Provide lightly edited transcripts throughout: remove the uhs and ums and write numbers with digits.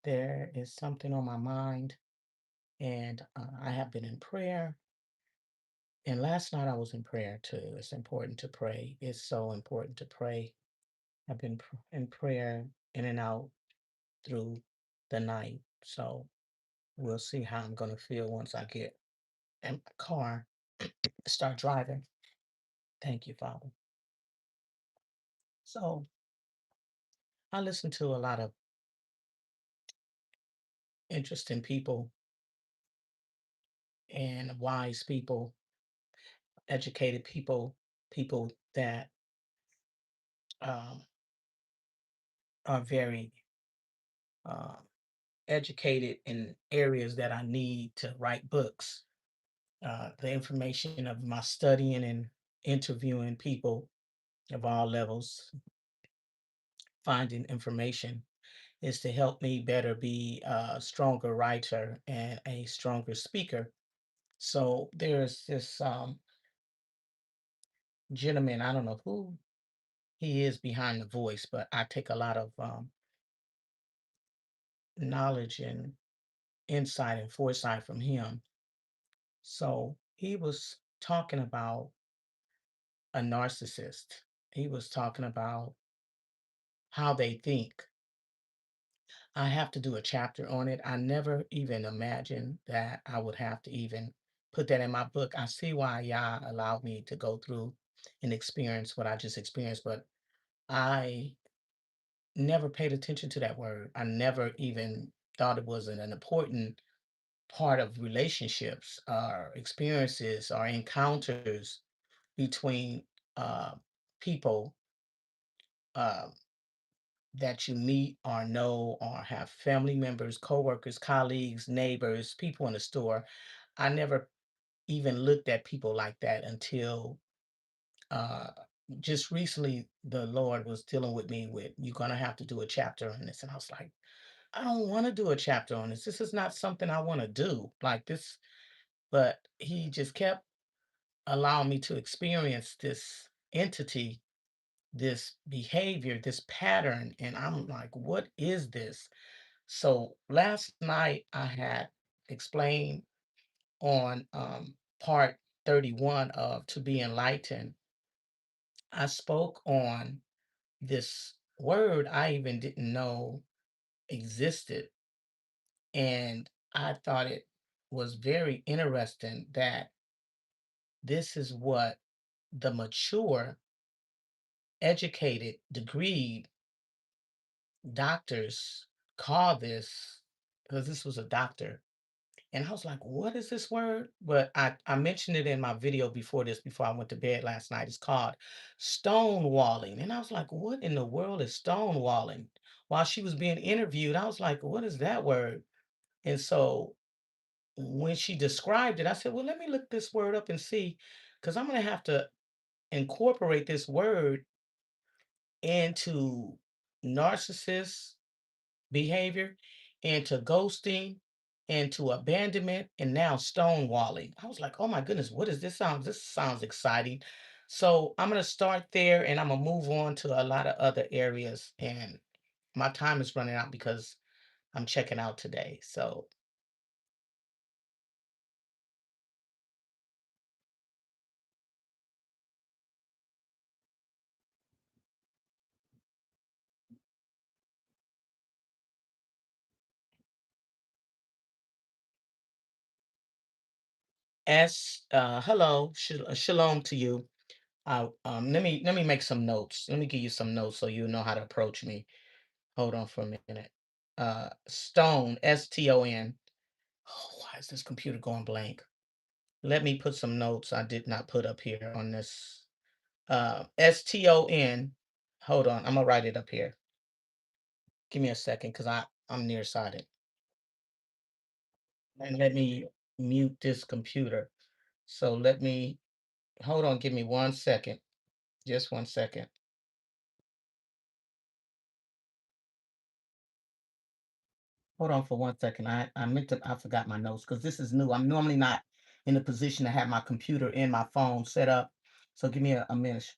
There is something on my mind, and I have been in prayer. And last night I was in prayer too. It's important to pray. It's so important to pray. I've been in prayer in and out through the night. So we'll see how I'm going to feel once I get in my car, start driving. Thank you, Father. So I listen to a lot of interesting people and wise people, educated people, people that um, are very uh, educated in areas that I need to write books. The information of my studying and interviewing people of all levels, finding information is to help me better be a stronger writer and a stronger speaker. So there's this gentleman, I don't know who he is behind the voice, but I take a lot of knowledge and insight and foresight from him. So he was talking about a narcissist. He was talking about how they think. I have to do a chapter on it. I never even imagined that I would have to even put that in my book. I see why Yah allowed me to go through and experience what I just experienced, but I never paid attention to that word. I never even thought it was an important part of relationships or experiences or encounters between uh, people uh, that you meet or know or have family members, coworkers, colleagues, neighbors, people in the store. I never even looked at people like that until uh, just recently the Lord was dealing with me with, you're going to have to do a chapter on this. And I was like, I don't want to do a chapter on this. This is not something I want to do like this. But he just kept allowing me to experience this entity, this behavior, this pattern. And I'm like, what is this? So last night I had explained on part 31 of To Be Enlightened. I spoke on this word I even didn't know existed. And I thought it was very interesting that this is what the mature, educated, degreed doctors call this, because this was a doctor. And I was like, what is this word? But I mentioned it in my video before this, before I went to bed last night. It's called stonewalling. And I was like, what in the world is stonewalling? While she was being interviewed, I was like, what is that word? And so when she described it, I said, well, let me look this word up and see, because I'm going to have to incorporate this word into narcissist behavior, into ghosting, into abandonment, and now stonewalling. I was like, oh my goodness, what is this sound? This sounds exciting. So I'm gonna start there and I'm gonna move on to a lot of other areas. And my time is running out because I'm checking out today. So hello, shalom to you. Let me make some notes. Let me give you some notes so you know how to approach me. Hold on for a minute. Stone, STON. Oh, why is this computer going blank? Let me put some notes I did not put up here on this. STON. Hold on, I'm gonna write it up here. Give me a second, because I'm nearsighted. And let me mute this computer. So let me hold on, give me 1 second. Just 1 second. Hold on for 1 second. I forgot my notes because this is new. I'm normally not in a position to have my computer and my phone set up. So give me a minute.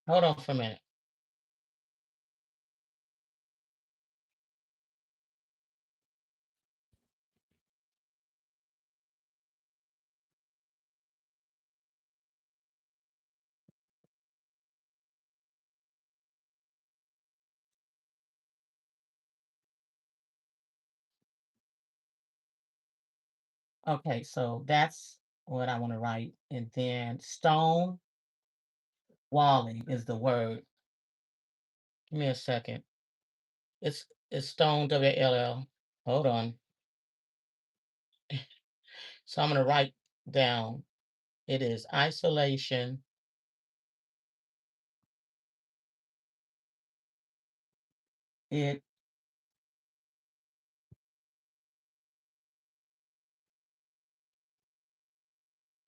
Hold on for a minute. Okay, so that's what I want to write. And then stone walling is the word. Give me a second. It's stone WLL. Hold on. So I'm gonna write down. It is isolation. It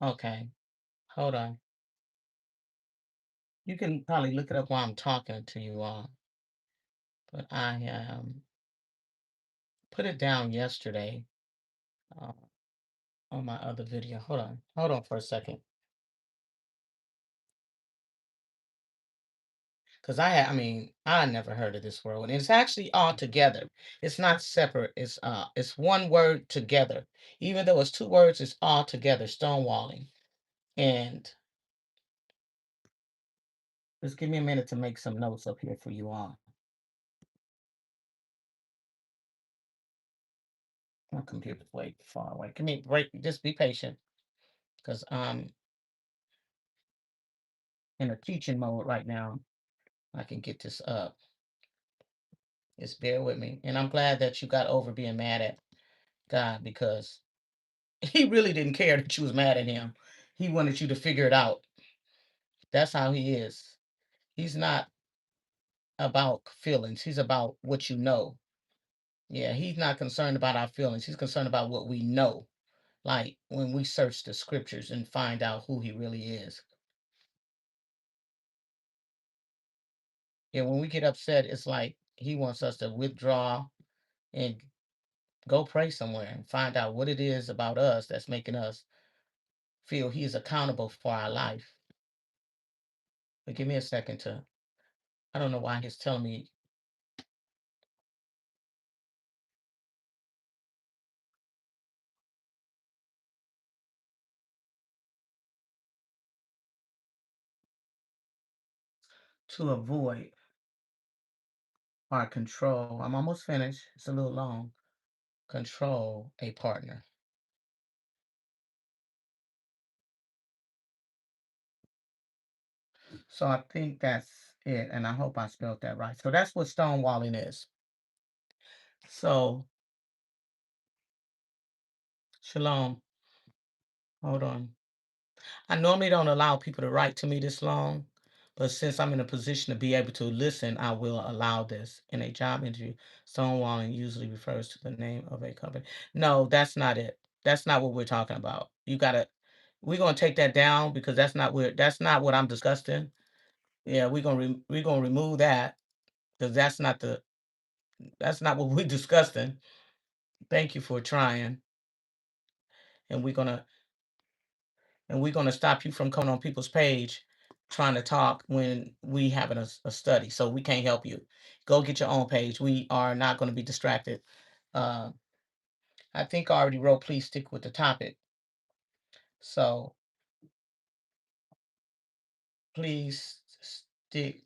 okay. Hold on. You can probably look it up while I'm talking to you all. But I put it down yesterday uh, on my other video. Hold on. Hold on for a second. Because I never heard of this word. And it's actually all together. It's not separate. It's one word together. Even though it's two words, it's all together, stonewalling. And just give me a minute to make some notes up here for you all. My computer's way far away. Give me a break. Just be patient. Because I'm in a teaching mode right now. I can get this up. Just bear with me. And I'm glad that you got over being mad at God because he really didn't care that you was mad at him. He wanted you to figure it out. That's how he is. He's not about feelings. He's about what you know. Yeah, he's not concerned about our feelings. He's concerned about what we know. Like when we search the scriptures and find out who he really is. Yeah, when we get upset, it's like he wants us to withdraw and go pray somewhere and find out what it is about us that's making us feel he is accountable for our life. But give me a second to, I don't know why he's telling me to avoid or control. I'm almost finished. It's a little long. Control a partner. So I think that's it. And I hope I spelled that right. So that's what stonewalling is. So, Shalom. Hold on. I normally don't allow people to write to me this long, but since I'm in a position to be able to listen, I will allow this. In a job interview, stonewalling usually refers to the name of a company. No, that's not it. That's not what we're talking about. We're gonna take that down because that's not what I'm discussing. Yeah, we're gonna remove that because that's not what we're discussing. Thank you for trying, and we're gonna stop you from coming on people's page trying to talk when we having a study. So we can't help you. Go get your own page. We are not going to be distracted. Uh, I think I already wrote. Please stick with the topic. So please stick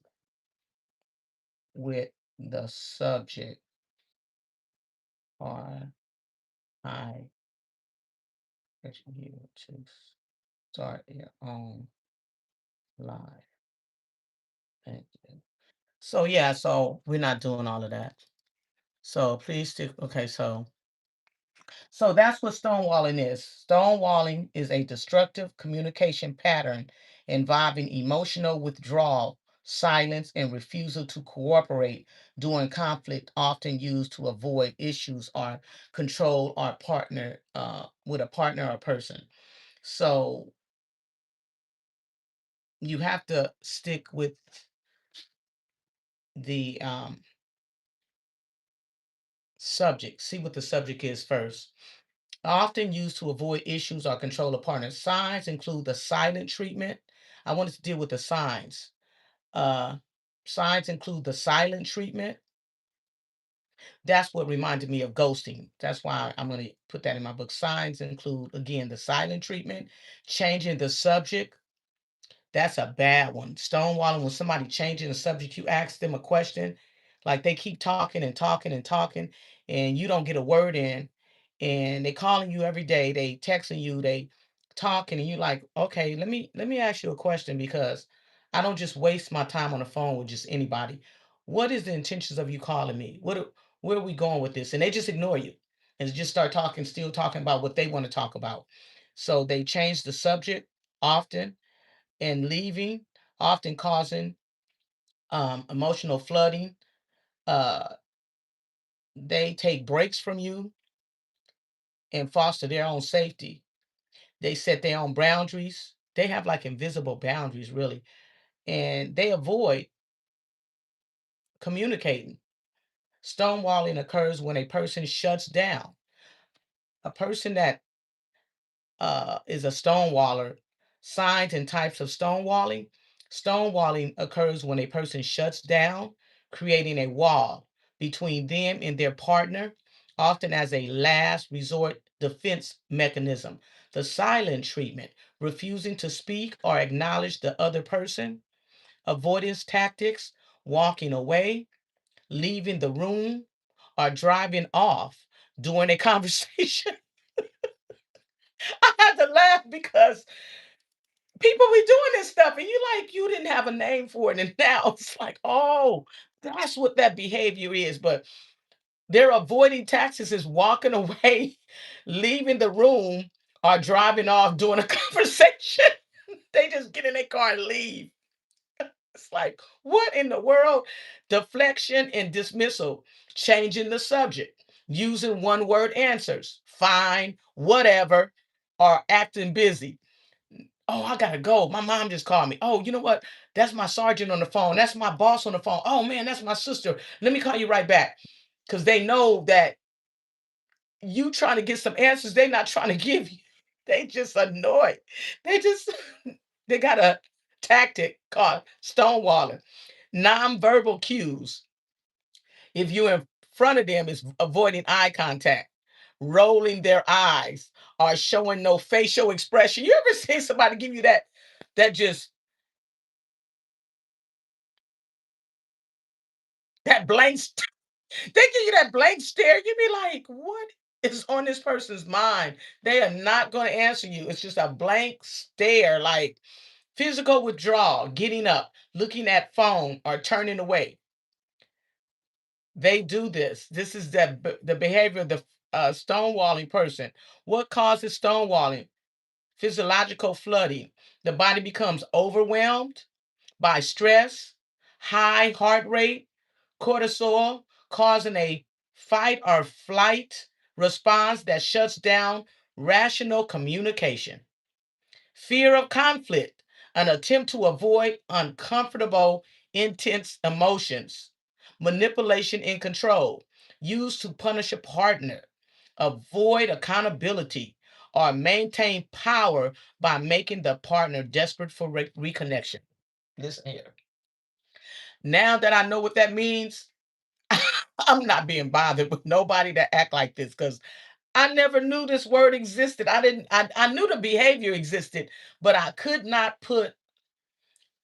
with the subject, or I get you to start your own live. Thank you. So yeah, so we're not doing all of that. So please stick. Okay, so that's what stonewalling is. Stonewalling is a destructive communication pattern involving emotional withdrawal, silence, and refusal to cooperate during conflict, often used to avoid issues or control our partner with a partner or person. So you have to stick with the subject. See what the subject is first. Often used to avoid issues or control a partner. Signs include the silent treatment. I wanted to deal with the signs. Uh, Signs include the silent treatment. That's what reminded me of ghosting. That's why I'm going to put that in my book. Signs include, again, the silent treatment, changing the subject. That's a bad one. Stonewalling, when somebody changing the subject, you ask them a question, like they keep talking and talking and talking, and you don't get a word in, and they calling you every day, they texting you, they talking, and you like, okay, let me ask you a question because I don't just waste my time on the phone with just anybody. What is the intentions of you calling me? Where are we going with this? And they just ignore you and just start talking, still talking about what they want to talk about. So they change the subject often and leaving, often causing emotional flooding. Uh, they take breaks from you and foster their own safety. They set their own boundaries. They have like invisible boundaries, really, and they avoid communicating. Stonewalling occurs when a person shuts down. A person that is a stonewaller. Signs and types of stonewalling. Stonewalling occurs when a person shuts down, creating a wall between them and their partner, often as a last resort defense mechanism. The silent treatment, refusing to speak or acknowledge the other person. Avoidance tactics, walking away, leaving the room, or driving off during a conversation. I had to laugh because people be doing this stuff and you didn't have a name for it and now it's like, oh, that's what that behavior is. But they're avoiding taxes is walking away, leaving the room, or driving off during a conversation. They just get in their car and leave. It's like, what in the world? Deflection and dismissal, changing the subject, using one word answers, fine, whatever, or acting busy. Oh, I gotta go. My mom just called me. Oh, you know what? That's my sergeant on the phone. That's my boss on the phone. Oh man, that's my sister. Let me call you right back. Because they know that you trying to get some answers they're not trying to give you. They just annoyed. They just they got a tactic called stonewalling. Nonverbal cues. If you're in front of them, is avoiding eye contact, rolling their eyes, or showing no facial expression. You ever seen somebody give you that just that they give you that blank stare. You be like, what is on this person's mind? They are not going to answer you. It's just a blank stare, like physical withdrawal, getting up, looking at phone, or turning away. They do this. This is the behavior of the stonewalling person. What causes stonewalling? Physiological flooding. The body becomes overwhelmed by stress, high heart rate, cortisol, causing a fight or flight response that shuts down rational communication. Fear of conflict, an attempt to avoid uncomfortable, intense emotions. Manipulation and control, used to punish a partner, avoid accountability, or maintain power by making the partner desperate for reconnection. Listen here. Now that I know what that means, I'm not being bothered with nobody that act like this because I never knew this word existed. I knew the behavior existed, but I could not put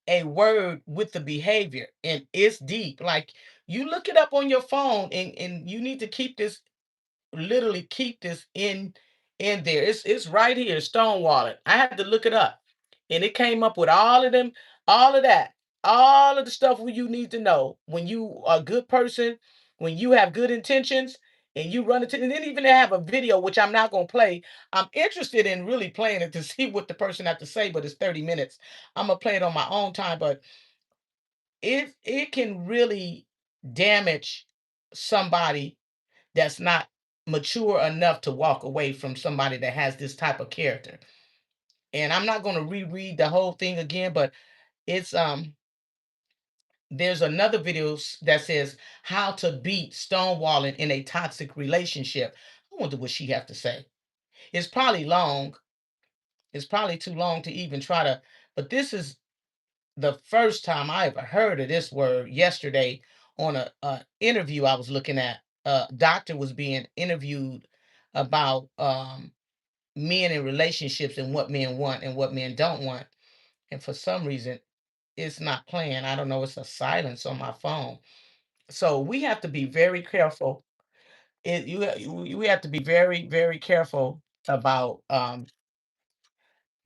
a word with the behavior. And it's deep. Like you look it up on your phone and you need to keep this literally keep this in there. It's right here, Stonewall. I had to look it up, and it came up with all of them, all of that, all of the stuff you need to know when you are a good person, when you have good intentions, and you run into. And then even they have a video which I'm not gonna play. I'm interested in really playing it to see what the person had to say, but it's 30 minutes. I'm gonna play it on my own time, but it can really damage somebody that's not mature enough to walk away from somebody that has this type of character. And I'm not going to reread the whole thing again, but it's there's another video that says how to beat stonewalling in a toxic relationship. I wonder what she have to say. It's probably long. It's probably too long to even try to, but the first time I ever heard of this word yesterday on a interview I was looking at. A doctor was being interviewed about men in relationships and what men want and what men don't want. And for some reason, it's not playing. I don't know. It's a silence on my phone. So we have to be very careful. We have to be very, very careful about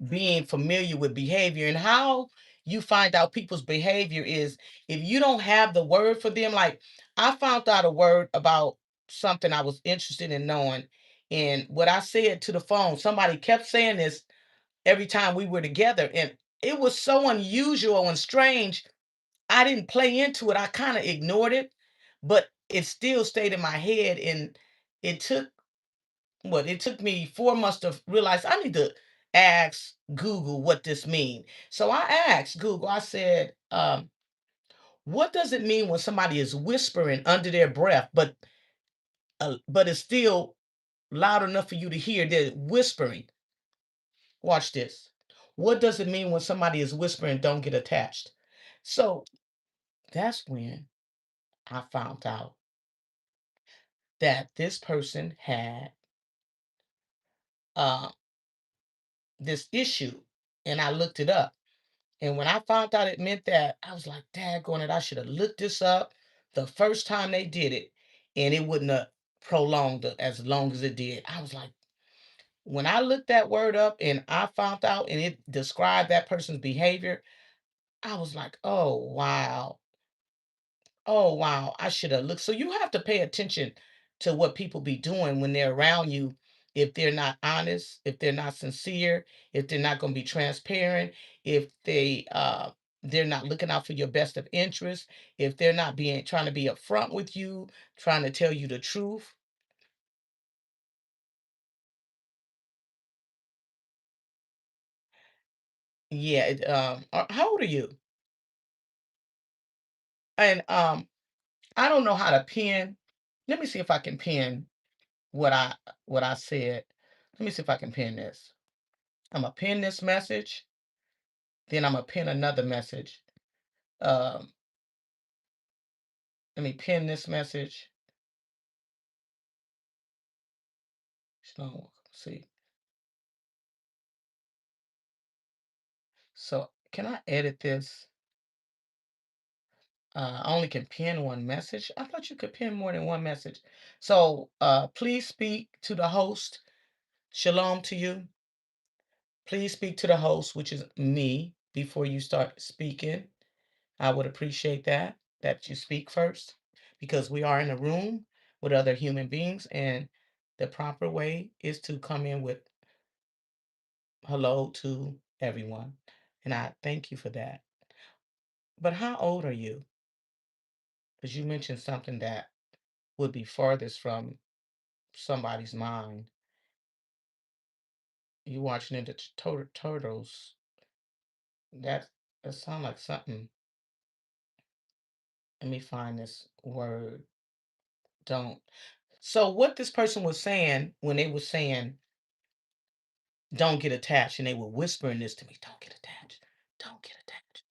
being familiar with behavior, and how you find out people's behavior is if you don't have the word for them. Like, I found out a word about something I was interested in knowing, and what I said to the phone, somebody kept saying this every time we were together, and it was so unusual and strange. I didn't play into it. I kind of ignored it, but it still stayed in my head, and it took it took me 4 months to realize I need to ask Google what this means. So I asked Google, I said, what does it mean when somebody is whispering under their breath, but it's still loud enough for you to hear? They're whispering. Watch this. What does it mean when somebody is whispering, don't get attached? So that's when I found out that this person had uh, this issue, and I looked it up. And when I found out it meant that, I was like, daggone it, I should have looked this up the first time they did it, and it wouldn't have prolonged it as long as it did. I was like, when I looked that word up and I found out and it described that person's behavior, I was like, oh, wow. Oh, wow, I should have looked. So you have to pay attention to what people be doing when they're around you. If they're not honest, if they're not sincere, if they're not going to be transparent, if they're not looking out for your best of interest, if they're not being trying to be upfront with you, trying to tell you the truth. Yeah, how old are you? And I don't know how to pin. Let me see if I can pin what I said. Let me see if I can pin this. I'm gonna pin this message. Then I'm gonna pin another message. Um, Let me pin this message. So, see. So can I edit this? I only can pin one message. I thought you could pin more than one message. So please speak to the host. Shalom to you. Please speak to the host, which is me, before you start speaking. I would appreciate that you speak first, because we are in a room with other human beings, and the proper way is to come in with hello to everyone. And I thank you for that. But how old are you? Because you mentioned something that would be farthest from somebody's mind. You watching into turtles. That that sounds like something. Let me find this word. Don't. So what this person was saying when they were saying don't get attached, and they were whispering this to me, don't get attached, don't get attached,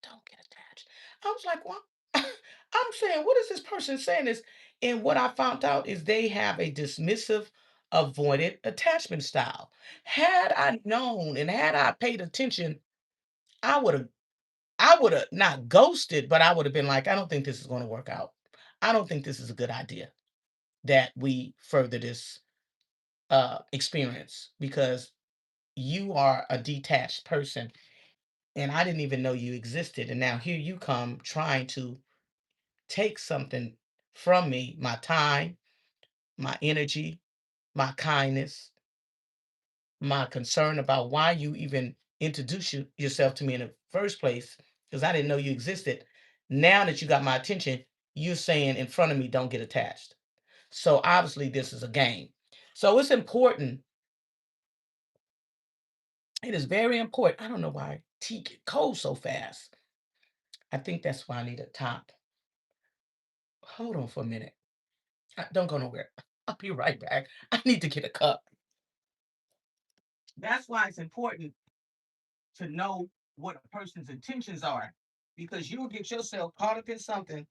don't get attached. I was like, well, I'm saying, what is this person saying this? And what I found out is they have a dismissive, avoided attachment style. Had I known and had I paid attention, I would have I would have not ghosted, but I would have been like, I don't think this is going to work out. I don't think this is a good idea that we further this experience, because you are a detached person, and I didn't even know you existed. And now here you come trying to take something from me, my time, my energy, my kindness, my concern about why you even introduced yourself to me in the first place, because I didn't know you existed. Now that you got my attention, you're saying in front of me, don't get attached. So obviously, this is a game. So it's important. It is very important. I don't know why tea get cold so fast. I think that's why I need a top. Hold on for a minute. Don't go nowhere. I'll be right back. I need to get a cup. That's why it's important to know. what a person's intentions are, because you'll get yourself caught up in something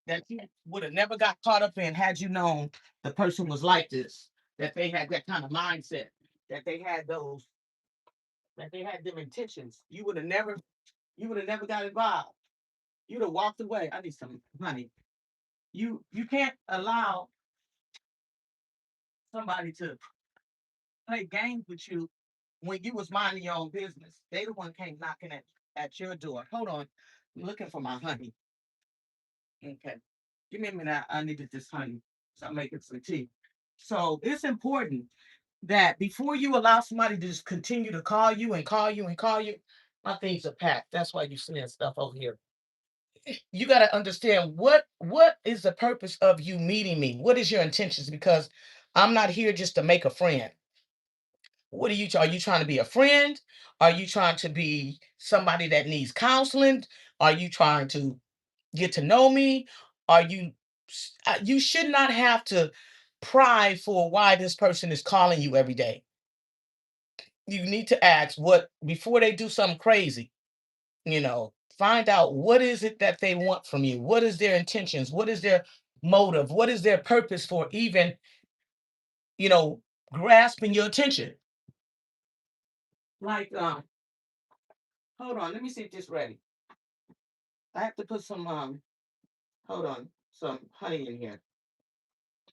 that you would have never got caught up in had you known the person was like this, that they had that kind of mindset, that they had those, that they had them intentions. You would have never got involved. You'd have walked away. I need some honey. You can't allow somebody to play games with you when you was minding your own business. They the one came knocking at your door. Hold on. I'm looking for my honey. Okay. Give me a minute. I needed this honey. So I'm making some tea. So it's important that before you allow somebody to just continue to call you and call you and call you, my things are packed. That's why you're seeing stuff over here. You got to understand what is the purpose of you meeting me? What is your intentions? Because I'm not here just to make a friend. What are you trying to be a friend? Are you trying to be somebody that needs counseling? Are you trying to get to know me? Are you you should not have to pry for why this person is calling you every day. You need to ask what before they do something crazy, find out what is it that they want from you? What is their intentions? What is their motive? What is their purpose for even, you know, grasping your attention? Like, hold on, let me see if this ready. I have to put some hold on, some honey in here.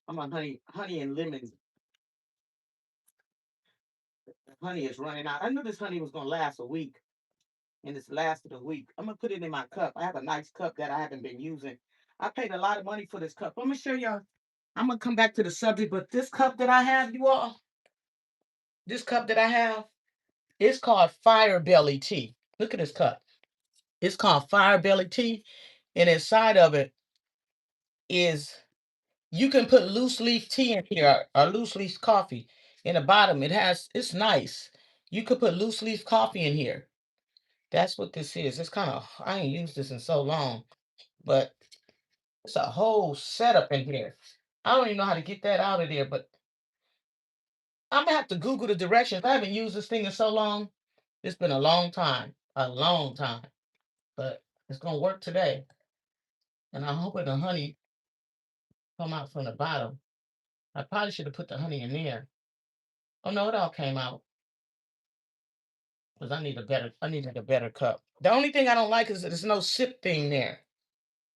I'm on honey and lemon. Honey is running out. I knew this honey was gonna last a week, and it's lasted a week. I'm gonna put it in my cup. I have a nice cup that I haven't been using. I paid a lot of money for this cup. I'm gonna show y'all. I'm gonna come back to the subject, but this cup that I have, you all, this cup that I have, it's called Fire Belly Tea. Look at this cup. It's called Fire Belly Tea, and inside of it is you can put loose leaf tea in here or loose leaf coffee. In the bottom, it's nice. You could put loose leaf coffee in here. That's what this is. It's kind of I ain't used this in so long, but it's a whole setup in here. I don't even know how to get that out of there, but I'm gonna have to Google the directions. I haven't used this thing in so long. It's been a long time, but it's gonna work today. And I'm hoping the honey come out from the bottom. I probably should have put the honey in there. Oh no, it all came out because I needed a better cup. The only thing I don't like is that there's no sip thing there.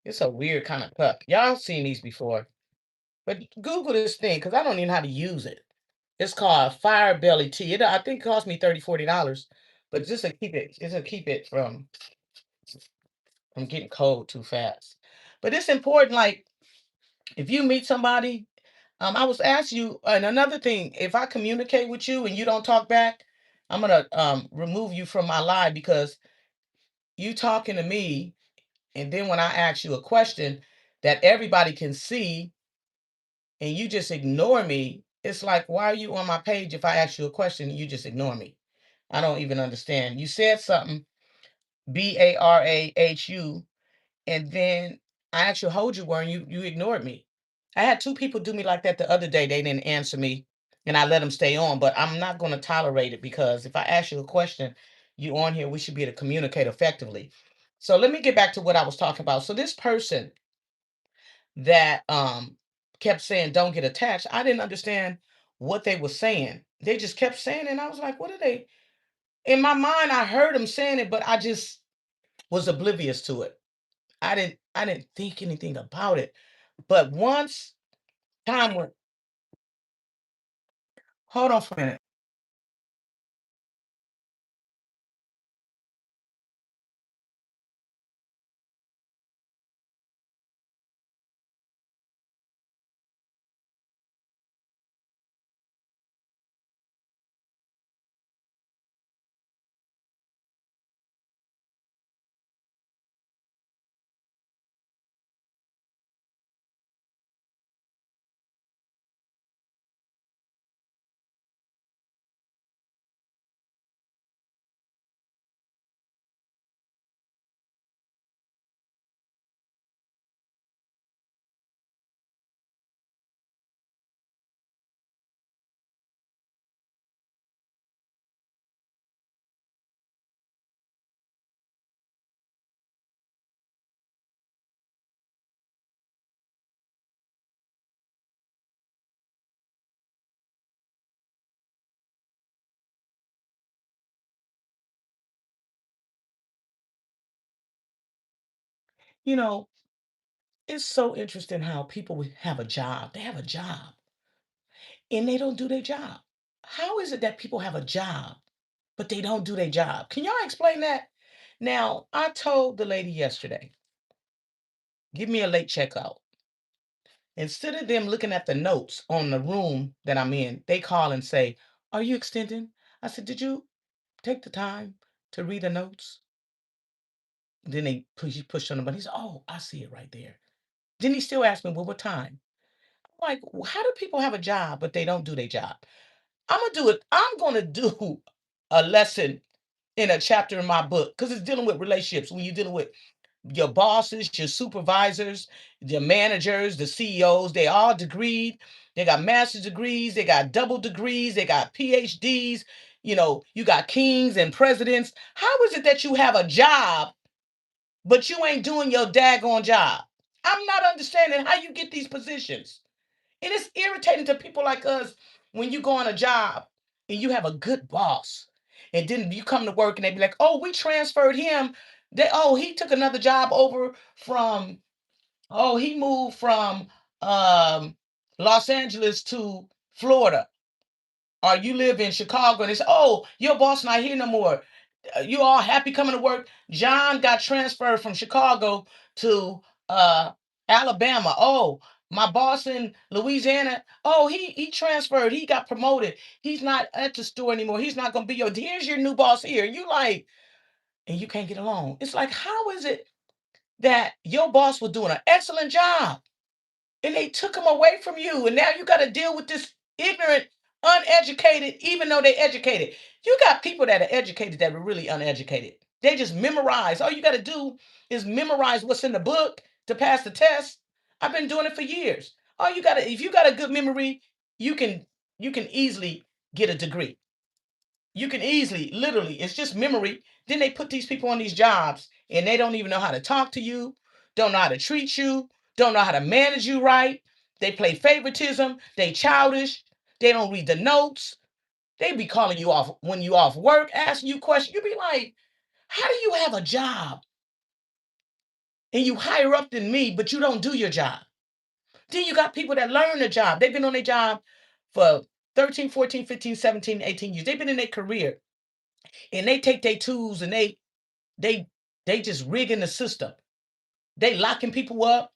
It's a weird kind of cup. Y'all seen these before. But Google this thing because I don't even know how to use it. It's called Fire Belly Tea. I think it cost me $30, $40. But just to keep it from getting cold too fast. But it's important, like if you meet somebody, I was asked you, and another thing, if I communicate with you and you don't talk back, I'm gonna remove you from my live because you talking to me, and then when I ask you a question that everybody can see and you just ignore me, it's like, why are you on my page if I ask you a question and you just ignore me? I don't even understand. You said something, Barahu, and then I asked you hold you were and you ignored me. I had two people do me like that the other day. They didn't answer me and I let them stay on, but I'm not going to tolerate it because if I ask you a question, you on here, we should be able to communicate effectively. So let me get back to what I was talking about. So this person that kept saying don't get attached, I didn't understand what they were saying. They just kept saying it, and I was like, what are they? In my mind, I heard them saying it, but I just was oblivious to it. I didn't think anything about it. But once time went, hold on for a minute. You know, it's so interesting how people have a job. They have a job and they don't do their job. How is it that people have a job, but they don't do their job? Can y'all explain that? Now, I told the lady yesterday, give me a late checkout. Instead of them looking at the notes on the room that I'm in, they call and say, are you extending? I said, did you take the time to read the notes? Then he pushed on the button. He said, oh, I see it right there. Then he still asked me, well, what time? I'm like, how do people have a job, but they don't do their job? I'm gonna do a lesson in a chapter in my book because it's dealing with relationships. When you're dealing with your bosses, your supervisors, your managers, the CEOs, they all degreed. They got master's degrees, they got double degrees, they got PhDs. You got kings and presidents. How is it that you have a job, but you ain't doing your daggone job? I'm not understanding how you get these positions. And it's irritating to people like us when you go on a job and you have a good boss. And then you come to work and they be like, oh, we transferred him. He took another job over from, he moved from um, Los Angeles to Florida. Or you live in Chicago and they say, oh, your boss not here no more. You all happy coming to work? John got transferred from Chicago to uh, Alabama. Oh, my boss in Louisiana. Oh, he transferred. He got promoted. He's not at the store anymore. He's not gonna be here's your new boss here. You like, and you can't get along. It's like, how is it that your boss was doing an excellent job? And they took them away from you. And now you got to deal with this ignorant, uneducated, even though they educated. You got people that are educated that are really uneducated. They just memorize. All you got to do is memorize what's in the book to pass the test. I've been doing it for years. All you got to, if you got a good memory, you can you can easily get a degree. You can easily, literally, it's just memory. Then they put these people on these jobs and they don't even know how to talk to you, don't know how to treat you, don't know how to manage you right. They play favoritism, they childish, they don't read the notes. They be calling you off when you off work, asking you questions. You be like, how do you have a job and you higher up than me, but you don't do your job? Then you got people that learn the job. They've been on their job for 13, 14, 15, 17, 18 years. They've been in their career and they take their tools and they they just rigging the system. They locking people up.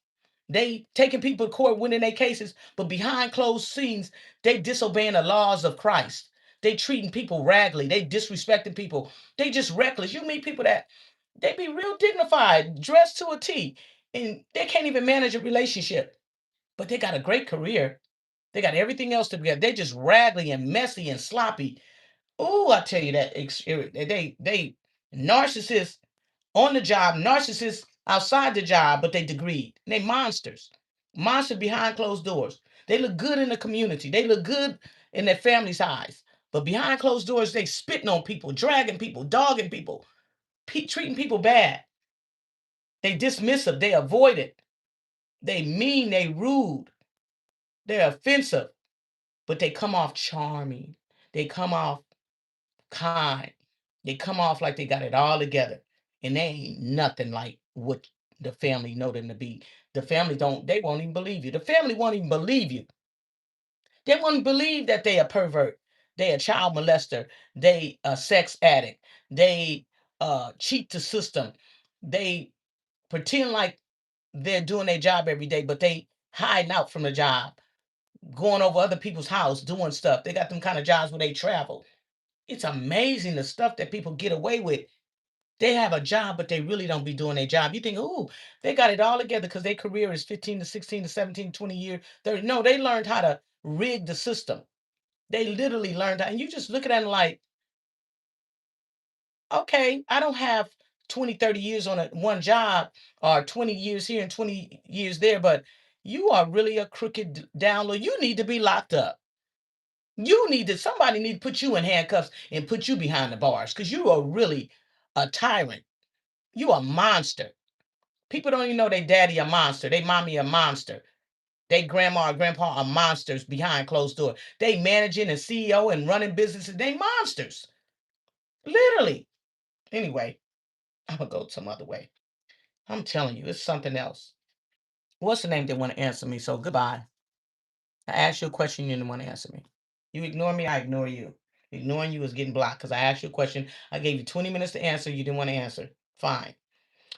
They taking people to court, winning their cases, but behind closed scenes, they disobeying the laws of Christ. They treating people raggedly. They disrespecting people. They just reckless. You meet people that they be real dignified, dressed to a T, and they can't even manage a relationship. But they got a great career. They got everything else together. They just raggedy and messy and sloppy. Oh, I tell you that they narcissists on the job, narcissists outside the job, but they degreed. They monsters. Monsters behind closed doors. They look good in the community. They look good in their family's eyes. But behind closed doors, they spitting on people, dragging people, dogging people, treating people bad. They dismissive. They avoidant. They mean. They rude. They're offensive. But they come off charming. They come off kind. They come off like they got it all together. And they ain't nothing like what the family know them to be. The family don't, they won't even believe you. The family won't even believe you. They won't believe that they a pervert. They a child molester. They a sex addict. They cheat the system. They pretend like they're doing their job every day, but they hiding out from the job, going over other people's house, doing stuff. They got them kind of jobs where they travel. It's amazing the stuff that people get away with. They have a job, but they really don't be doing their job. You think, oh, they got it all together because their career is 15 to 16 to 17, 20 years. No, they learned how to rig the system. They literally learned how, and you just look at them like, okay, I don't have 20, 30 years on one job or 20 years here and 20 years there, but you are really a crooked download. You need to be locked up. Somebody need to put you in handcuffs and put you behind the bars because you are really a tyrant. You a monster. People don't even know they daddy a monster. They mommy a monster. They grandma or grandpa are monsters behind closed doors. They managing and CEO and running businesses. They monsters. Literally. Anyway, I'm gonna go some other way. I'm telling you, it's something else. What's the name? They want to answer me. So goodbye. I asked you a question, you didn't want to answer me. You ignore me, I ignore you. Ignoring you is getting blocked because I asked you a question. I gave you 20 minutes to answer. You didn't want to answer. Fine.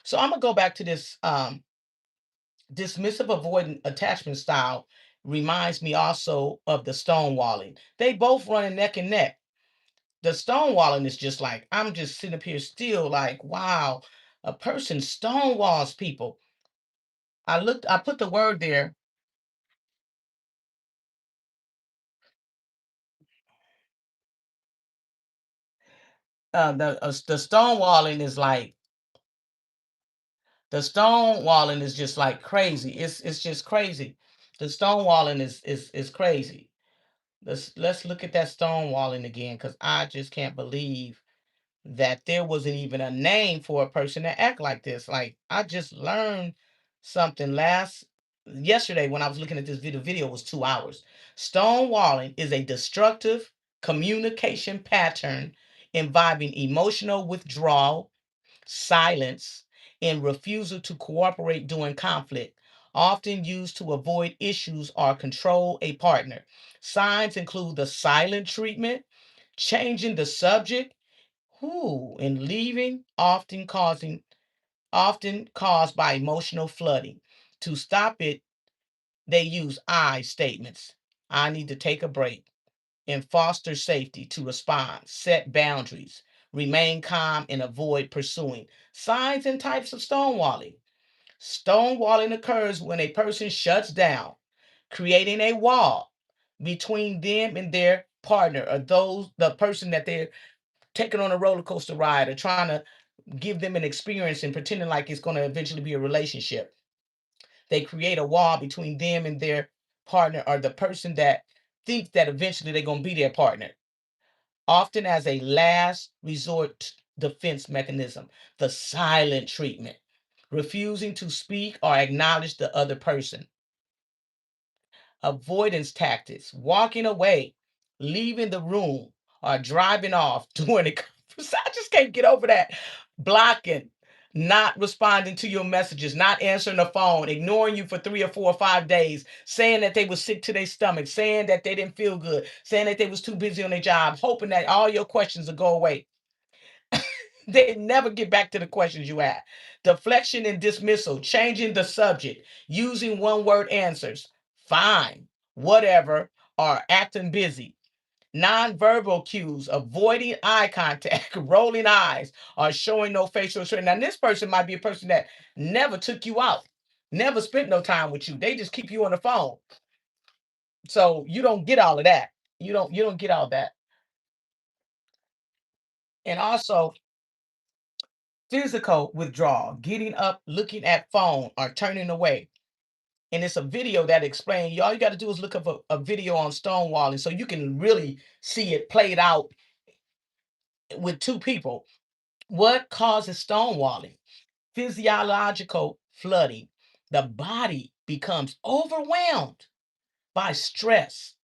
So I'm gonna go back to this dismissive avoidant attachment style. Reminds me also of the stonewalling. They both running neck and neck. The stonewalling is just like I'm just sitting up here still like, wow, a person stonewalls people. I put the word there. The stonewalling is like the stonewalling is just like crazy. It's just crazy. The stonewalling is crazy. Let's look at that stonewalling again because I just can't believe that there wasn't even a name for a person that act like this. Like I just learned something last yesterday when I was looking at this video. Video was 2 hours. Stonewalling is a destructive communication pattern involving emotional withdrawal, silence, and refusal to cooperate during conflict, often used to avoid issues or control a partner. Signs include the silent treatment, changing the subject, and leaving, often caused by emotional flooding. To stop it, they use I statements. I need to take a break and foster safety to respond, set boundaries, remain calm, and avoid pursuing. Signs and types of stonewalling. Stonewalling occurs when a person shuts down, creating a wall between them and their partner or the person that they're taking on a roller coaster ride or trying to give them an experience and pretending like it's going to eventually be a relationship. They create a wall between them and their partner or the person that thinks that eventually they're going to be their partner, often as a last resort defense mechanism. The silent treatment, refusing to speak or acknowledge the other person. Avoidance tactics, walking away, leaving the room, or driving off during a conversation. I just can't get over that. Blocking, not responding to your messages, not answering the phone, ignoring you for 3 or 4 or 5 days, saying that they were sick to their stomach, saying that they didn't feel good, saying that they was too busy on their job, hoping that all your questions will go away. They never get back to the questions you ask. Deflection and dismissal, changing the subject, using one word answers, fine, whatever, or acting busy. Nonverbal cues, avoiding eye contact, rolling eyes, or showing no facial expression. Now, this person might be a person that never took you out, never spent no time with you. They just keep you on the phone. So you don't get all of that. You don't get all that. And also physical withdrawal, getting up, looking at phone, or turning away. And it's a video that explains. All you got to do is look up a video on stonewalling, so you can really see it played out with two people. What causes stonewalling? Physiological flooding. The body becomes overwhelmed by stress,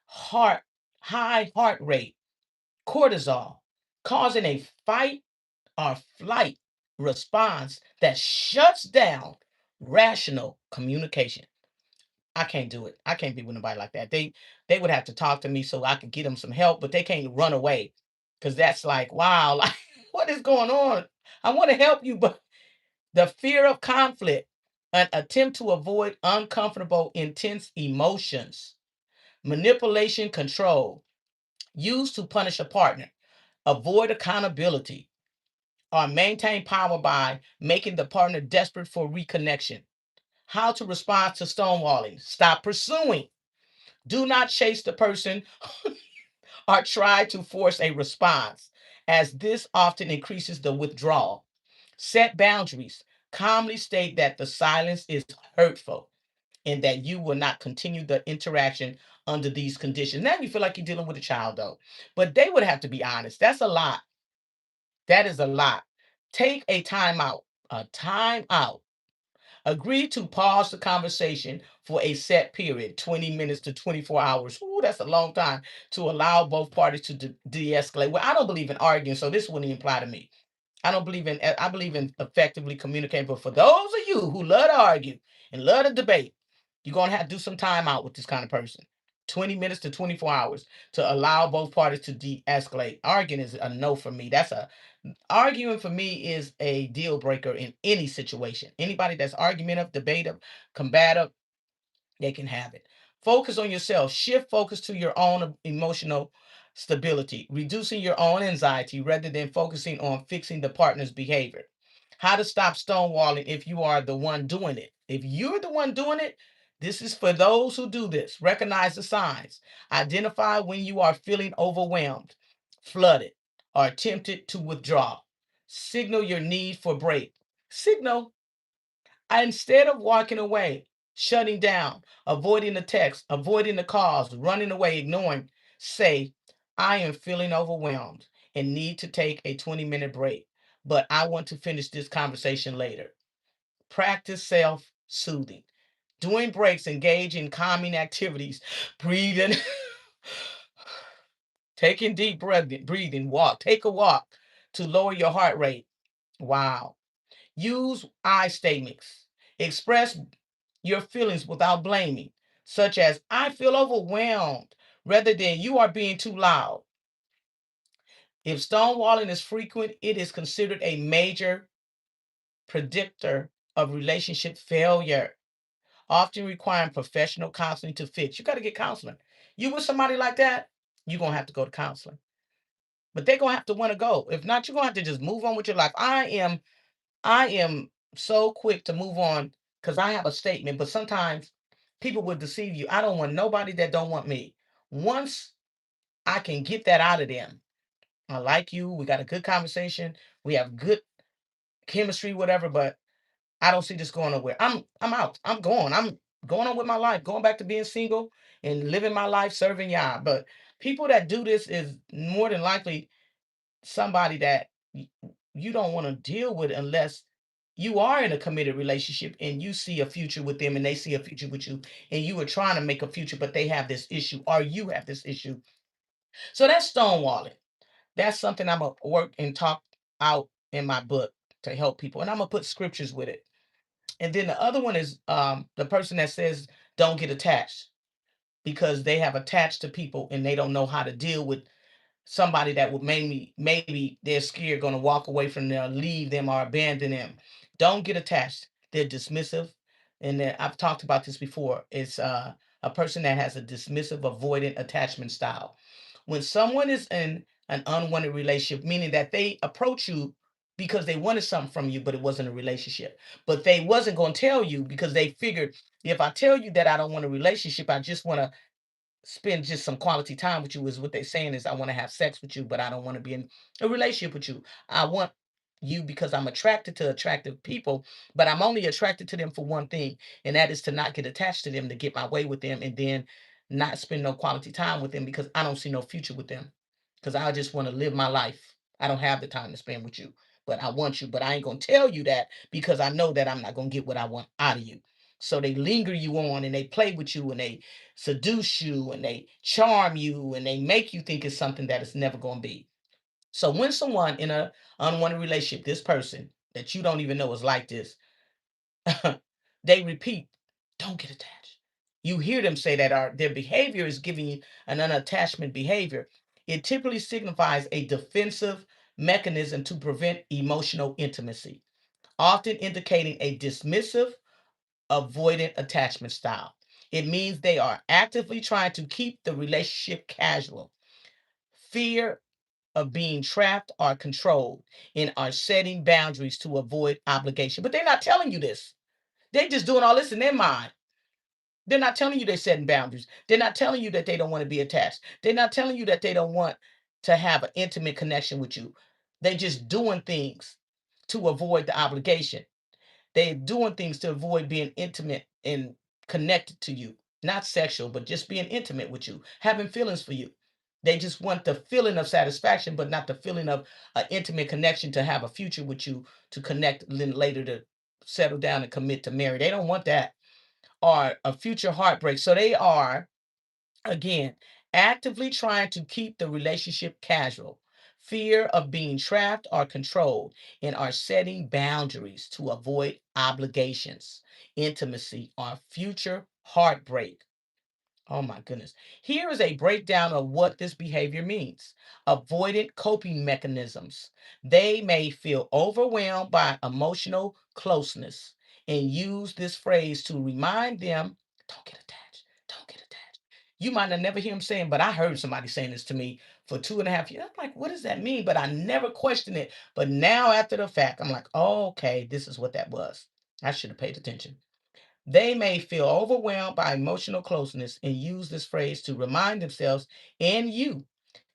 heart, high heart rate, cortisol, causing a fight or flight response that shuts down rational communication. I can't do it. I can't be with nobody like that. They would have to talk to me so I could get them some help, but they can't run away because that's like, wow, like what is going on? I want to help you, but the fear of conflict, an attempt to avoid uncomfortable, intense emotions, manipulation, control, used to punish a partner, avoid accountability, or maintain power by making the partner desperate for reconnection. How to respond to stonewalling: stop pursuing, do not chase the person, or try to force a response, as this often increases the withdrawal. Set boundaries, calmly state that the silence is hurtful and that you will not continue the interaction under these conditions. Now you feel like you're dealing with a child, though, but they would have to be honest. That's a lot. That is a lot. Take a time out. A time out. Agree to pause the conversation for a set period, 20 minutes to 24 hours. Ooh, that's a long time to allow both parties to de escalate. Well, I don't believe in arguing, so this wouldn't even apply to me. I believe in effectively communicating. But for those of you who love to argue and love to debate, you're gonna have to do some time out with this kind of person. 20 minutes to 24 hours to allow both parties to de-escalate. Arguing is a no for me. Arguing for me is a deal breaker in any situation. Anybody that's argumentative, debative, combative, they can have it. Focus on yourself. Shift focus to your own emotional stability, reducing your own anxiety rather than focusing on fixing the partner's behavior. How to stop stonewalling if you are the one doing it. If you're the one doing it, this is for those who do this. Recognize the signs. Identify when you are feeling overwhelmed, flooded, or tempted to withdraw. Signal your need for break. Signal instead of walking away, shutting down, avoiding the text, avoiding the calls, running away, ignoring, say, I am feeling overwhelmed and need to take a 20-minute break, but I want to finish this conversation later. Practice self soothing. During breaks, engage in calming activities, breathing, taking deep breathing, walk, take a walk to lower your heart rate. Wow. Use I statements. Express your feelings without blaming, such as, I feel overwhelmed, rather than you are being too loud. If stonewalling is frequent, it is considered a major predictor of relationship failure, often requiring professional counseling to fix. You got to get counseling. You with somebody like that, you're going to have to go to counseling. But they're going to have to want to go. If not, you're going to have to just move on with your life. I am so quick to move on because I have a statement, but sometimes people will deceive you. I don't want nobody that don't want me. Once I can get that out of them, I like you, we got a good conversation, we have good chemistry, whatever, but I don't see this going nowhere. I'm out. I'm going. I'm going on with my life, going back to being single and living my life serving Yah. But people that do this is more than likely somebody that you don't want to deal with unless you are in a committed relationship and you see a future with them and they see a future with you and you are trying to make a future, but they have this issue or you have this issue. So that's stonewalling. That's something I'm going to work and talk out in my book to help people. And I'm going to put scriptures with it. And then the other one is the person that says, don't get attached because they have attached to people and they don't know how to deal with somebody that would maybe they're scared going to walk away from them, leave them, or abandon them. Don't get attached. They're dismissive, and I've talked about this before. It's a person that has a dismissive, avoidant attachment style. When someone is in an unwanted relationship, meaning that they approach you because they wanted something from you, but it wasn't a relationship. But they wasn't going to tell you because they figured if I tell you that I don't want a relationship, I just want to spend just some quality time with you is what they're saying is I want to have sex with you, but I don't want to be in a relationship with you. I want you because I'm attracted to attractive people, but I'm only attracted to them for one thing, and that is to not get attached to them, to get my way with them, and then not spend no quality time with them because I don't see no future with them. Because I just want to live my life. I don't have the time to spend with you, but I want you. But I ain't gonna tell you that because I know that I'm not gonna get what I want out of you. So they linger you on and they play with you and they seduce you and they charm you and they make you think it's something that it's never going to be. So when someone in a unwanted relationship, this person that you don't even know is like this, they repeat, don't get attached. You hear them say that their behavior is giving you an unattachment behavior. It typically signifies a defensive mechanism to prevent emotional intimacy, often indicating a dismissive avoidant attachment style. It means they are actively trying to keep the relationship casual, fear of being trapped or controlled, and are setting boundaries to avoid obligation. But they're not telling you this. They're just doing all this in their mind. They're not telling you they're setting boundaries. They're not telling you that they don't want to be attached. They're not telling you that they don't want to have an intimate connection with you. They're just doing things to avoid the obligation. They're doing things to avoid being intimate and connected to you. Not sexual, but just being intimate with you, having feelings for you. They just want the feeling of satisfaction, but not the feeling of an intimate connection to have a future with you, to connect then later to settle down and commit to marry. They don't want that or a future heartbreak. So they are, again, actively trying to keep the relationship casual, fear of being trapped or controlled, and are setting boundaries to avoid obligations, intimacy, or future heartbreak. Oh my goodness. Here is a breakdown of what this behavior means. Avoidant coping mechanisms. They may feel overwhelmed by emotional closeness and use this phrase to remind them, don't get attached, don't get attached. You might have never hear them saying, but I heard somebody saying this to me for 2.5 years. I'm like, what does that mean? But I never questioned it. But now after the fact, I'm like, oh, okay, this is what that was. I should have paid attention. They may feel overwhelmed by emotional closeness and use this phrase to remind themselves and you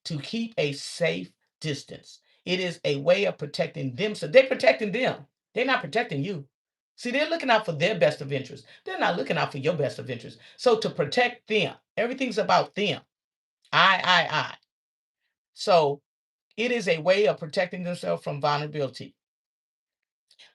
to keep a safe distance. It is a way of protecting them. So they're protecting them. They're not protecting you. See, they're looking out for their best of interest. They're not looking out for your best of interest. So to protect them, everything's about them. I. So it is a way of protecting themselves from vulnerability,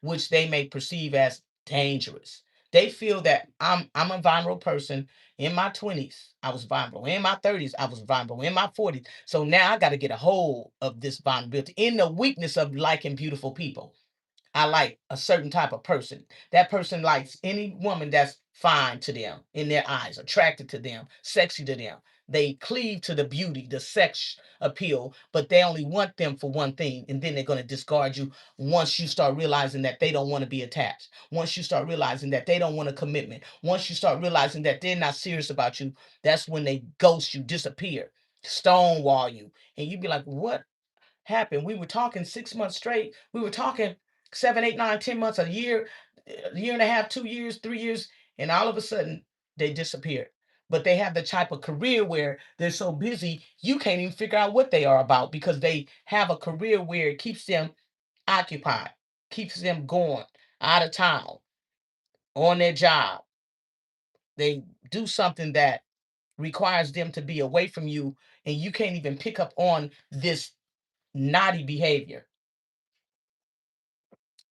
which they may perceive as dangerous. They feel that I'm a vulnerable person. In my 20s, I was vulnerable. In my 30s, I was vulnerable. In my 40s. So now I got to get a hold of this vulnerability in the weakness of liking beautiful people. I like a certain type of person. That person likes any woman that's fine to them in their eyes, attracted to them, sexy to them. They cleave to the beauty, the sex appeal, but they only want them for one thing. And then they're going to discard you once you start realizing that they don't want to be attached. Once you start realizing that they don't want a commitment. Once you start realizing that they're not serious about you, that's when they ghost you, disappear, stonewall you. And you'd be like, what happened? We were talking 6 months straight. We were talking 7, 8, 9, 10 months, a year and a half, 2 years, 3 years, and all of a sudden they disappeared. But they have the type of career where they're so busy, you can't even figure out what they are about because they have a career where it keeps them occupied, keeps them going out of town, on their job. They do something that requires them to be away from you, and you can't even pick up on this naughty behavior,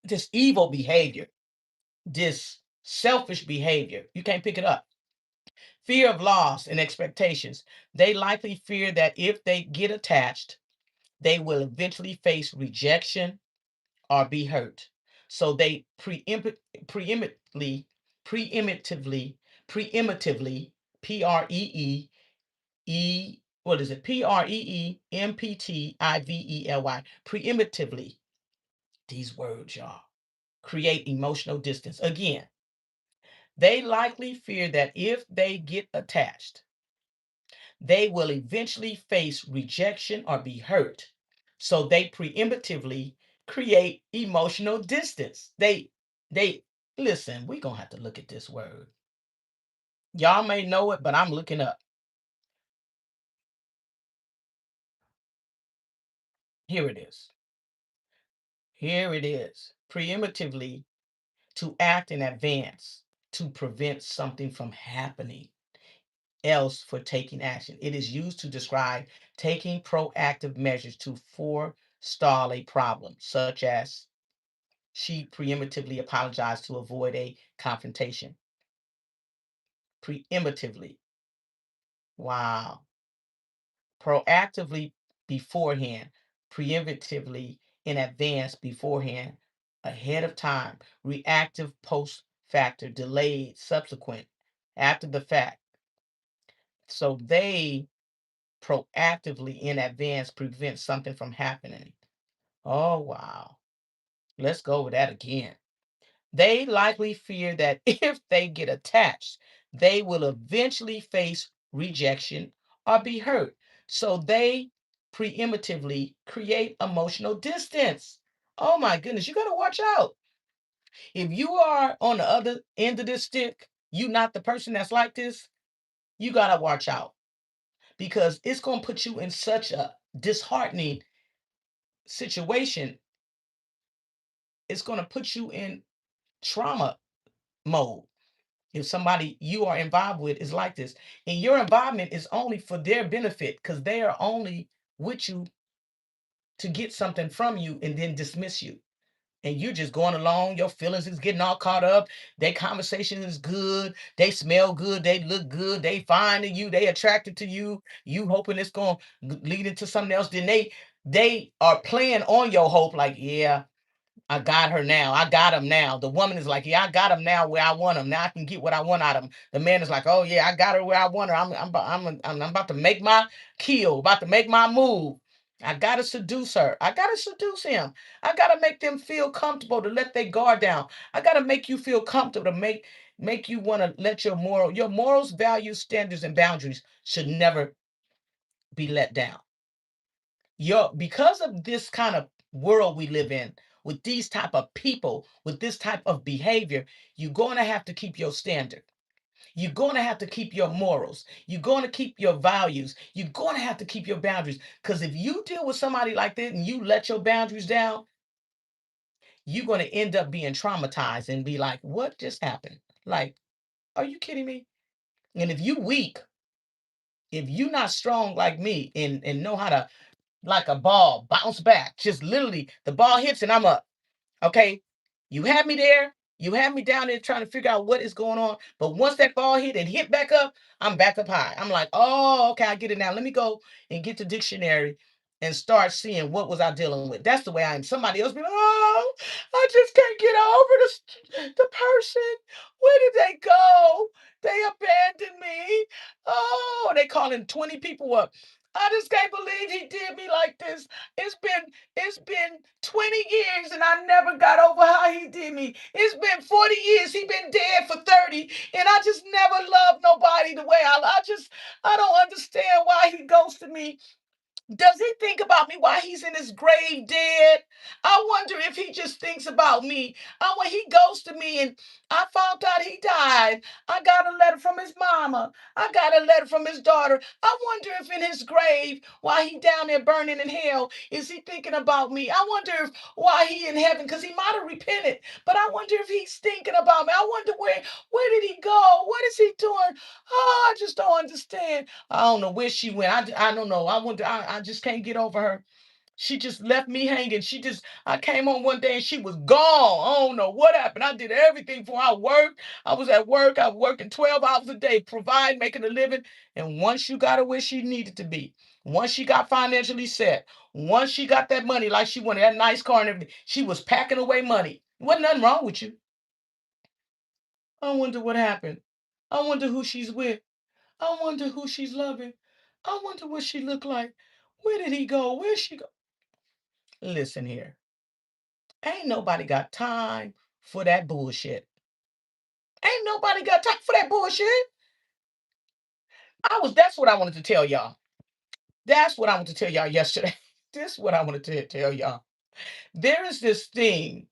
this evil behavior, this selfish behavior. You can't pick it up. Fear of loss and expectations. They likely fear that if they get attached, they will eventually face rejection or be hurt. So they preemptively, preemptively, preemptively, what is it? Preemptively, preemptively, these words, y'all, create emotional distance. Again, they likely fear that if they get attached, they will eventually face rejection or be hurt. So they preemptively create emotional distance. They listen, we're gonna have to look at this word. Y'all may know it, but I'm looking up. Here it is. Here it is. Preemptively to act in advance to prevent something from happening else for taking action. It is used to describe taking proactive measures to forestall a problem, such as she preemptively apologized to avoid a confrontation. Preemptively. Wow. Proactively beforehand. Preemptively in advance beforehand. Ahead of time. Reactive post factor. Delayed subsequent. After the fact. So they proactively in advance prevent something from happening. Oh, wow. Let's go over that again. They likely fear that if they get attached, they will eventually face rejection or be hurt. So they preemptively create emotional distance. Oh my goodness, you got to watch out. If you are on the other end of this stick, you not the person that's like this, you got to watch out because it's going to put you in such a disheartening situation. It's going to put you in trauma mode if somebody you are involved with is like this. And your involvement is only for their benefit because they are only with you to get something from you and then dismiss you. And you just going along, your feelings is getting all caught up. Their conversation is good. They smell good. They look good. They fine to you. They attracted to you. You hoping it's going to lead into something else. Then They are playing on your hope, like, yeah, I got her now. I got him now. The woman is like, yeah, I got him now where I want him. Now I can get what I want out of him. The man is like, oh yeah, I got her where I want her. I'm about to make my kill, about to make my move. I gotta seduce her. I gotta seduce him. I gotta make them feel comfortable to let their guard down. I gotta make you feel comfortable to make you want to let your morals, values, standards, and boundaries should never be let down. Because of this kind of world we live in, with these type of people, with this type of behavior, you're going to have to keep your standard. You're going to have to keep your morals. You're going to keep your values. You're going to have to keep your boundaries. Because if you deal with somebody like that and you let your boundaries down, you're going to end up being traumatized and be like, what just happened? Like, are you kidding me? And if you weak, if you're not strong like me and know how to, like a ball, bounce back, just literally the ball hits and I'm up. Okay, you had me there. You had me down there trying to figure out what is going on. But once that ball hit and hit back up, I'm back up high. I'm like, oh, okay, I get it now. Let me go and get the dictionary and start seeing what was I dealing with. That's the way I am. Somebody else be like, oh, I just can't get over the person. Where did they go? They abandoned me. Oh, they calling 20 people up. I just can't believe he did me like this. It's been 20 years and I never got over how he did me. It's been 40 years. He been dead for 30 and I just never loved nobody the way I don't understand why he ghosted me. Does he think about me while he's in his grave dead? I wonder if he just thinks about me. When he goes to me and I found out he died, I got a letter from his mama. I got a letter from his daughter. I wonder if in his grave, while he down there burning in hell, is he thinking about me? I wonder if why he in heaven, because he might have repented, but I wonder if he's thinking about me. I wonder where did he go? What is he doing? Oh, I just don't understand. I don't know where she went. I don't know. I just can't get over her. She just left me hanging. I came home one day and she was gone. I don't know what happened. I did everything for her. I worked. I was at work. I was working 12 hours a day, provide, making a living. And once you got her where she needed to be, once she got financially set, once she got that money, like she wanted that nice car and everything, she was packing away money. Wasn't nothing wrong with you. I wonder what happened. I wonder who she's with. I wonder who she's loving. I wonder what she looked like. Where did he go? Where'd she go? Listen here. Ain't nobody got time for that bullshit. Ain't nobody got time for that bullshit. That's what I wanted to tell y'all. That's what I wanted to tell y'all yesterday. This is what I wanted to tell y'all. There is this thing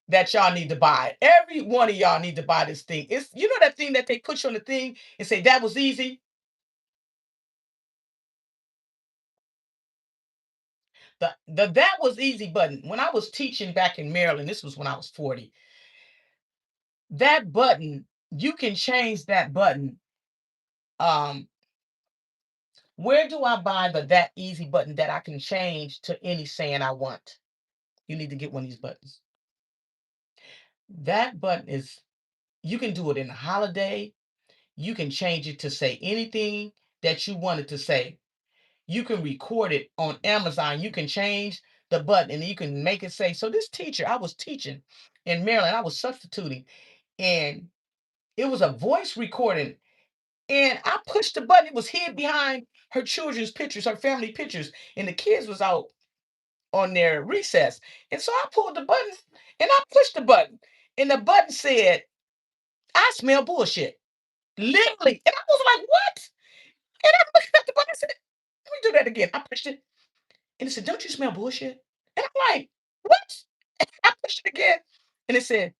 that y'all need to buy. Every one of y'all need to buy this thing. It's that thing that they put you on the thing and say that was easy. The that was easy button. When I was teaching back in Maryland, this was when I was 40. That button, you can change that button. Um, where do I buy the that easy button that I can change to any saying I want? You need to get one of these buttons. That button is you can do it in a holiday. You can change it to say anything that you wanted to say. You can record it on Amazon. You can change the button and you can make it say. So this teacher, I was teaching in Maryland, I was substituting, and it was a voice recording. And I pushed the button. It was hid behind her children's pictures, her family pictures, and the kids was out on their recess. And so I pulled the button and I pushed the button. And the button said, I smell bullshit. Literally. And I was like, what? And I'm looking at the button. I said, let me do that again. I pushed it. And it said, don't you smell bullshit? And I'm like, what? I pushed it again. And it said,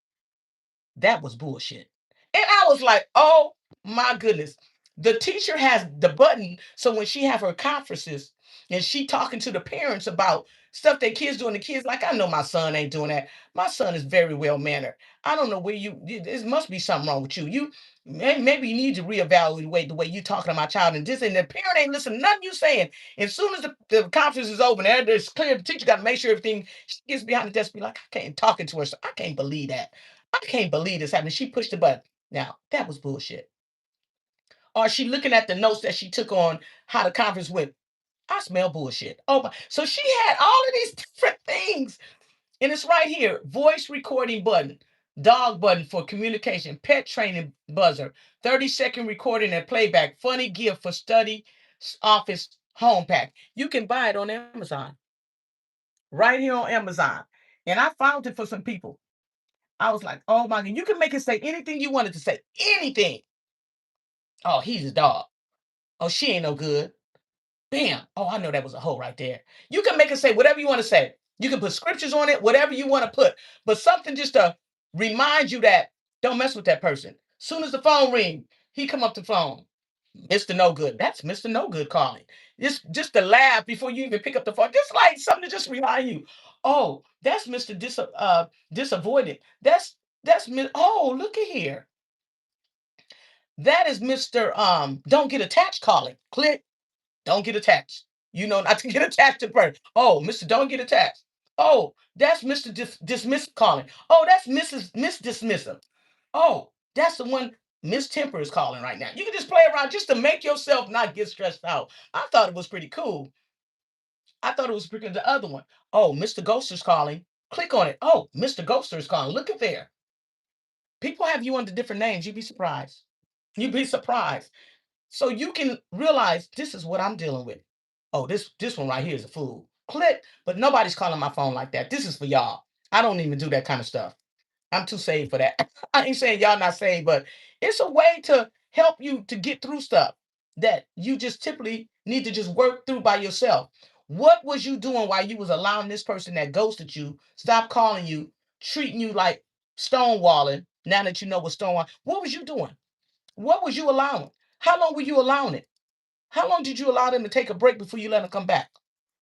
that was bullshit. And I was like, oh my goodness. The teacher has the button. So when she have her conferences and she talking to the parents about stuff their kids doing, the kids like, I know my son ain't doing that. My son is very well mannered. I don't know where there must be something wrong with you. Maybe you need to reevaluate the way you talking to my child. And the parent ain't listening to nothing you saying. As soon as the conference is over, and it's clear, the teacher got to make sure everything, she gets behind the desk, be like, I can't talking to her. So I can't believe that. I can't believe this happened. She pushed the button. Now, that was bullshit. Or she looking at the notes that she took on how the conference went. I smell bullshit. Oh my. So she had all of these different things. And it's right here. Voice recording button, dog button for communication, pet training buzzer, 30-second recording and playback, funny gift for study office home pack. You can buy it on Amazon. Right here on Amazon. And I found it for some people. I was like, oh my God, you can make it say anything you wanted to say. Anything. Oh, he's a dog. Oh, she ain't no good. Bam. Oh, I know that was a hole right there. You can make it say whatever you want to say. You can put scriptures on it, whatever you want to put, but something just to remind you that don't mess with that person. Soon as the phone ring, he come up the phone. Mr. No Good. That's Mr. No Good calling. Just to laugh before you even pick up the phone. Just like something to just remind you. Oh, that's Mr. Disavoided. Oh, look at here. That is Mr. Don't Get Attached calling. Click. Don't get attached. You know not to get attached to the person. Oh, Mr. Don't get attached. Oh, that's Mr. Dismiss calling. Oh, that's Miss Dismissive. Oh, that's the one Miss Temper is calling right now. You can just play around just to make yourself not get stressed out. I thought it was pretty cool. I thought it was pretty good. The other one. Oh, Mr. Ghoster's calling. Click on it. Oh, Mr. Ghoster is calling. Look at there. People have you under different names. You'd be surprised. You'd be surprised. So you can realize this is what I'm dealing with. Oh, this one right here is a fool. Click, but nobody's calling my phone like that. This is for y'all. I don't even do that kind of stuff. I'm too saved for that. I ain't saying y'all not saved, but it's a way to help you to get through stuff that you just typically need to just work through by yourself. What was you doing while you was allowing this person that ghosted you, stop calling you, treating you like stonewalling? Now that you know what stonewall, what was you doing? What was you allowing? How long were you allowing it? How long did you allow them to take a break before you let them come back?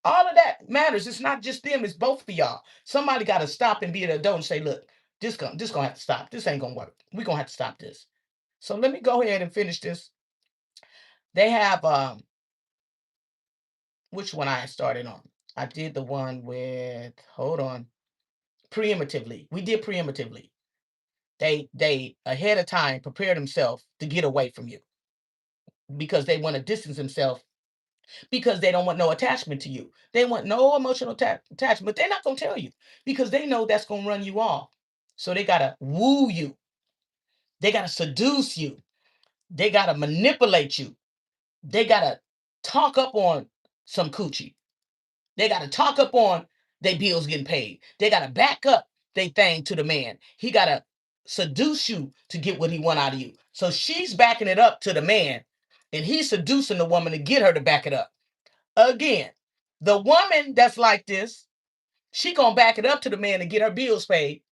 All of that matters. It's not just them, it's both of y'all. Somebody got to stop and be an adult and say, look, this gonna have to stop. This ain't gonna work. We're gonna have to stop this. So let me go ahead and finish this. They have which one I started on? I did the one with hold on. Preemptively. We did preemptively. They ahead of time prepare themselves to get away from you because they want to distance themselves because they don't want no attachment to you. They want no emotional attachment, but they're not going to tell you because they know that's going to run you off. So they got to woo you. They got to seduce you. They got to manipulate you. They got to talk up on some coochie. They got to talk up on their bills getting paid. They got to back up they thing to the man. He got to seduce you to get what he want out of you. So she's backing it up to the man and he's seducing the woman to get her to back it up. Again, the woman that's like this, she gonna back it up to the man to get her bills paid.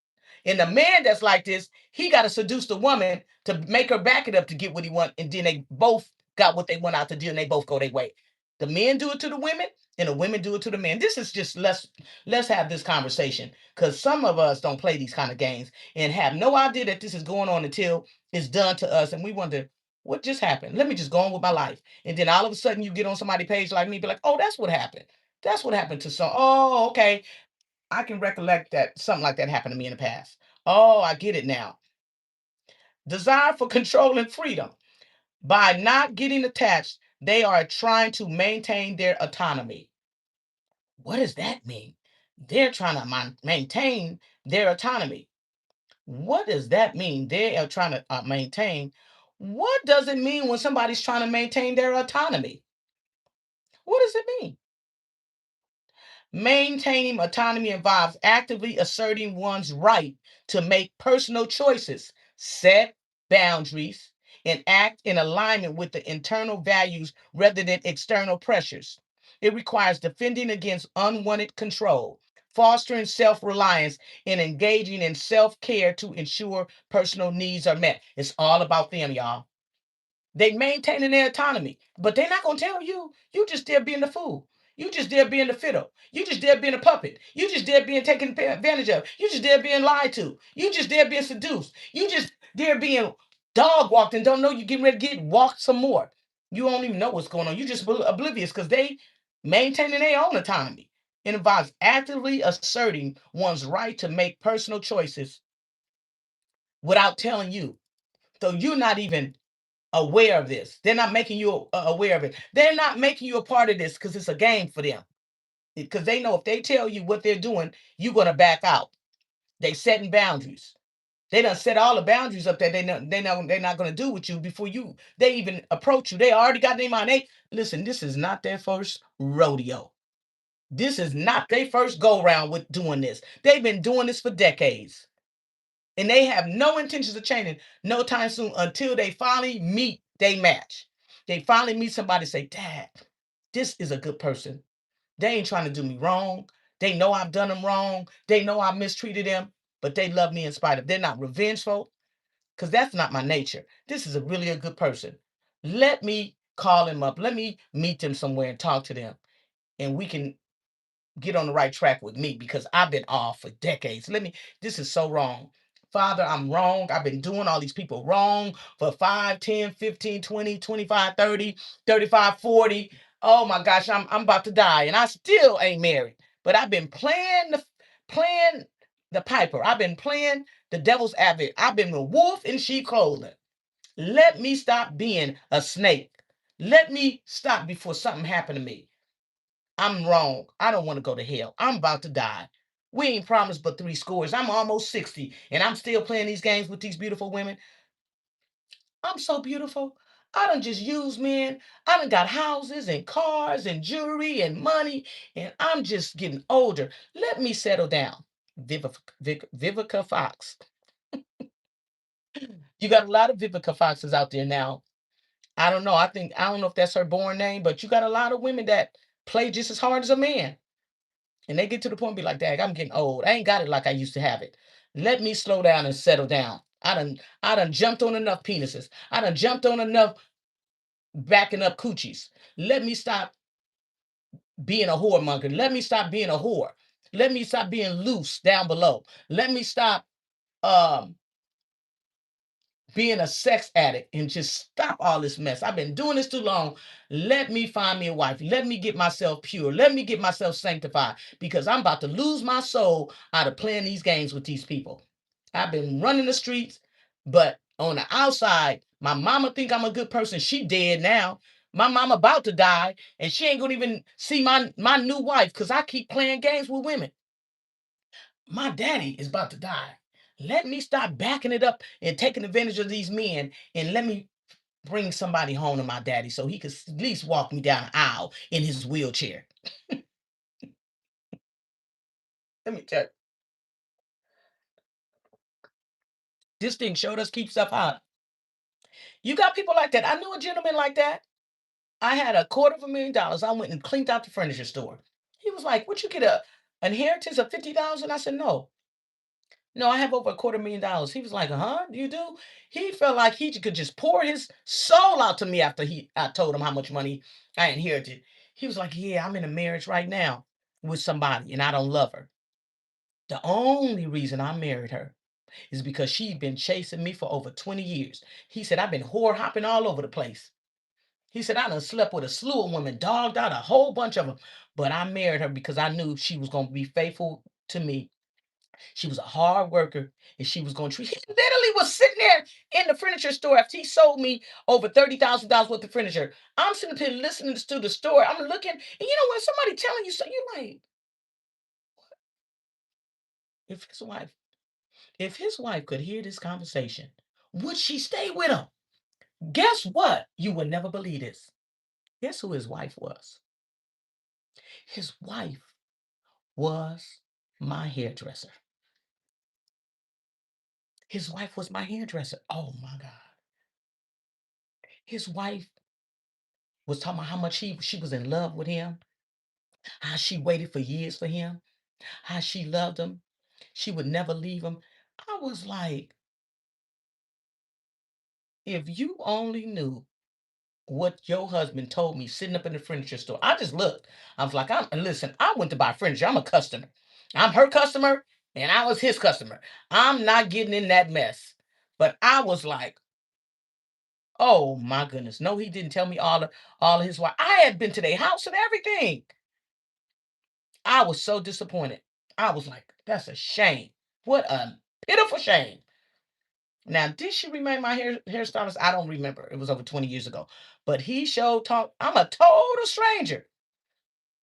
And the man that's like this, he got to seduce the woman to make her back it up to get what he want. And then they both got what they want out the deal and they both go their way. The men do it to the women and the women do it to the men. This is just let's have this conversation because some of us don't play these kind of games and have no idea that this is going on until it's done to us. And we wonder, what just happened? Let me just go on with my life. And then all of a sudden you get on somebody's page like me, be like, oh, that's what happened. That's what happened to some. Oh, okay. I can recollect that something like that happened to me in the past. Oh, I get it now. Desire for control and freedom. By not getting attached, they are trying to maintain their autonomy. What does that mean? They're trying to maintain their autonomy. What does that mean? They are trying to maintain. What does it mean when somebody's trying to maintain their autonomy? What does it mean? Maintaining autonomy involves actively asserting one's right to make personal choices, set boundaries, and act in alignment with the internal values rather than external pressures. It requires defending against unwanted control, fostering self reliance, and engaging in self care to ensure personal needs are met. It's all about them, y'all. They maintaining their autonomy, but they're not gonna tell you. You just there being the fool. You just there being the fiddle. You just there being a puppet. You just there being taken advantage of. You just there being lied to. You just there being seduced. You just there being dog walked and don't know you getting ready to get walked some more. You don't even know what's going on. You just oblivious because they maintaining their own autonomy. It involves actively asserting one's right to make personal choices without telling you. So you're not even aware of this. They're not making you aware of it. They're not making you a part of this because it's a game for them. Because they know if they tell you what they're doing, you're gonna back out. They setting boundaries. They done set all the boundaries up that they know they're not gonna do with you before they even approach you. They already got their mind. They listen. This is not their first rodeo. This is not their first go round with doing this. They've been doing this for decades. And they have no intentions of changing no time soon until they finally meet they match. They finally meet somebody say, Dad, this is a good person. They ain't trying to do me wrong. They know I've done them wrong. They know I mistreated them, but they love me in spite of. They're not revengeful because that's not my nature. This is really a good person. Let me call him up. Let me meet them somewhere and talk to them. And we can get on the right track with me because I've been off for decades. This is so wrong. Father, I'm wrong. I've been doing all these people wrong for 5, 10, 15, 20, 25, 30, 35, 40. Oh my gosh, I'm about to die and I still ain't married. But I've been playing the piper. I've been playing the devil's advocate. I've been a wolf in sheep clothing. Let me stop being a snake. Let me stop before something happened to me. I'm wrong. I don't want to go to hell. I'm about to die. We ain't promised but 3 scores. I'm almost 60 and I'm still playing these games with these beautiful women. I'm so beautiful. I done just use men. I done got houses and cars and jewelry and money, and I'm just getting older. Let me settle down. Vivica Fox. You got a lot of Vivica Foxes out there now. I don't know. I don't know if that's her born name, but you got a lot of women that play just as hard as a man. And they get to the point and be like, Dag, I'm getting old. I ain't got it like I used to have it. Let me slow down and settle down. I done jumped on enough penises. I done jumped on enough backing up coochies. Let me stop being a whoremonger. Let me stop being a whore. Let me stop being loose down below. Let me stop um being a sex addict and just stop all this mess. I've been doing this too long. Let me find me a wife. Let me get myself pure. Let me get myself sanctified because I'm about to lose my soul out of playing these games with these people. I've been running the streets, but on the outside, my mama think I'm a good person. She dead now. My mama about to die, and she ain't gonna even see my new wife because I keep playing games with women. My daddy is about to die. Let me stop backing it up and taking advantage of these men and let me bring somebody home to my daddy so he could at least walk me down the aisle in his wheelchair. Let me tell you, this thing showed us keep stuff hot. You got people like that. I knew a gentleman like that. I had $250,000. I went and cleaned out the furniture store. He was like, "What you get a inheritance of 50,000?" I said, "No. No, I have over $250,000." He was like, "Huh? You do?" He felt like he could just pour his soul out to me after I told him how much money I inherited. He was like, "Yeah, I'm in a marriage right now with somebody and I don't love her. The only reason I married her is because she'd been chasing me for over 20 years." He said, "I've been whore hopping all over the place." He said, "I done slept with a slew of women, dogged out a whole bunch of them, but I married her because I knew she was going to be faithful to me. She was a hard worker and she was going to treat." He literally was sitting there in the furniture store after he sold me over $30,000 worth of furniture. I'm sitting here listening to the story. I'm looking, and you know when somebody telling you something, you're like, if his wife, if his wife could hear this conversation, would she stay with him? Guess what? You would never believe this. Guess who his wife was? His wife was my hairdresser. His wife was my hairdresser. Oh my God. His wife was talking about how much she was in love with him, how she waited for years for him, how she loved him. She would never leave him. I was like, if you only knew what your husband told me sitting up in the furniture store. I just looked. I was like, and listen, I went to buy furniture. I'm a customer. I'm her customer, and I was his customer. I'm not getting in that mess. But I was like, oh my goodness. No, he didn't tell me all of his wife. I had been to their house and everything. I was so disappointed. I was like, that's a shame. What a pitiful shame. Now, did she remain my hairstylist? I don't remember. It was over 20 years ago. But he showed talk. I'm a total stranger.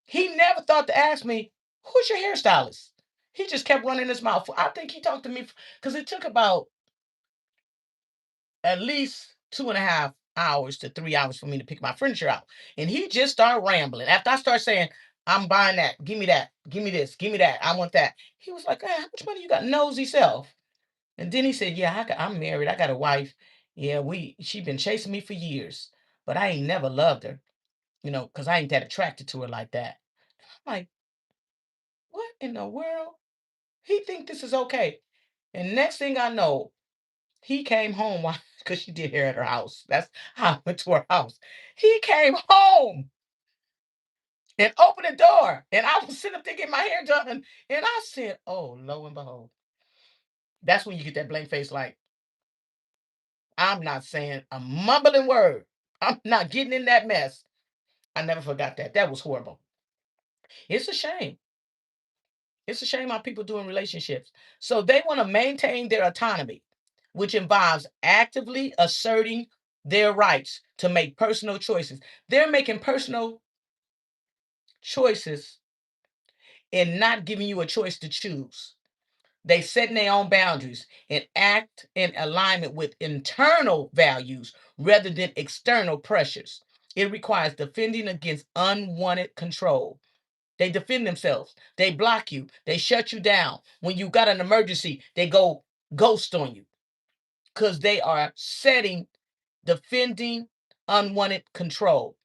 He never thought to ask me, who's your hairstylist? He just kept running his mouth. I think he talked to me because it took about at least 2.5 hours to 3 hours for me to pick my furniture out. And he just started rambling. After I started saying, I'm buying that, give me that, give me this, give me that, I want that. He was like, how much money you got? Nosy self. And then he said, yeah, I'm married. I got a wife. Yeah, she been chasing me for years, but I ain't never loved her, because I ain't that attracted to her like that. I'm like, what in the world? He think this is okay. And next thing I know, he came home because she did hair at her house. That's how I went to her house. He came home and opened the door. And I was sitting up there getting my hair done. And I said, oh, lo and behold. That's when you get that blank face like, I'm not saying a mumbling word. I'm not getting in that mess. I never forgot that. That was horrible. It's a shame. It's a shame how people do in relationships. So they want to maintain their autonomy, which involves actively asserting their rights to make personal choices. They're making personal choices and not giving you a choice to choose. They set their own boundaries and act in alignment with internal values rather than external pressures. It requires defending against unwanted control. They defend themselves. They block you. They shut you down. When you got an emergency, they go ghost on you because they are defending unwanted control.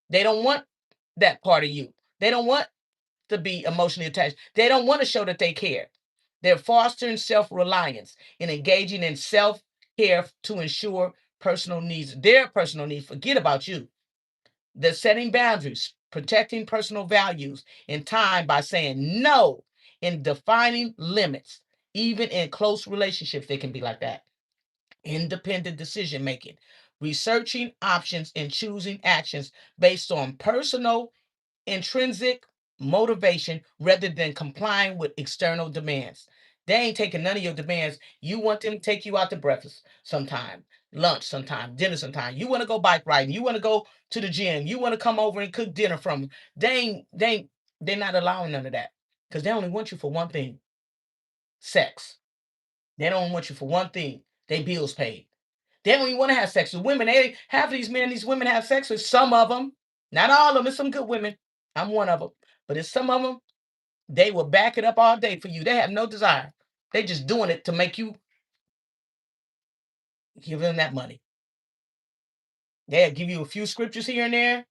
They don't want that part of you. They don't want to be emotionally attached. They don't want to show that they care. They're fostering self-reliance and engaging in self-care to ensure their personal needs. Forget about you. They're setting boundaries, protecting personal values and time by saying no and defining limits. Even in close relationships, they can be like that. Independent decision making, researching options and choosing actions based on personal intrinsic motivation rather than complying with external demands. They ain't taking none of your demands. You want them to take you out to breakfast sometime, lunch sometime, dinner sometime. You want to go bike riding. You want to go to the gym. You want to come over and cook dinner from them. They're not allowing none of that because they only want you for one thing: sex. They don't want you for one thing: they bills paid. They don't even want to have sex with women. Half of these women have sex with some of them. Not all of them. There's some good women. I'm one of them. But it's some of them, they will back it up all day for you. They have no desire. They just doing it to make you give them that money. They'll give you a few scriptures here and there,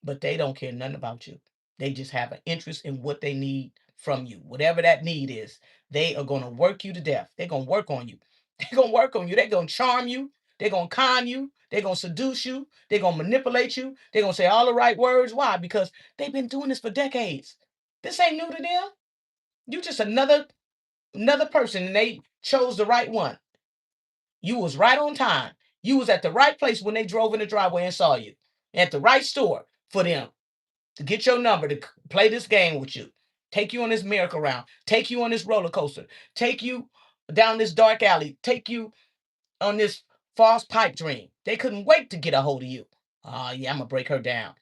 but they don't care nothing about you. They just have an interest in what they need from you. Whatever that need is, they are going to work you to death. They're going to work on you. They're going to work on you. They're going to charm you. They're going to con you. They're going to seduce you. They're going to manipulate you. They're going to say all the right words. Why? Because they've been doing this for decades. This ain't new to them. You just another person and they chose the right one. You was right on time. You was at the right place when they drove in the driveway and saw you. At the right store for them to get your number to play this game with you. Take you on this merry-go-round. Take you on this roller coaster. Take you down this dark alley. Take you on this false pipe dream. They couldn't wait to get a hold of you. Oh, yeah, I'm going to break her down.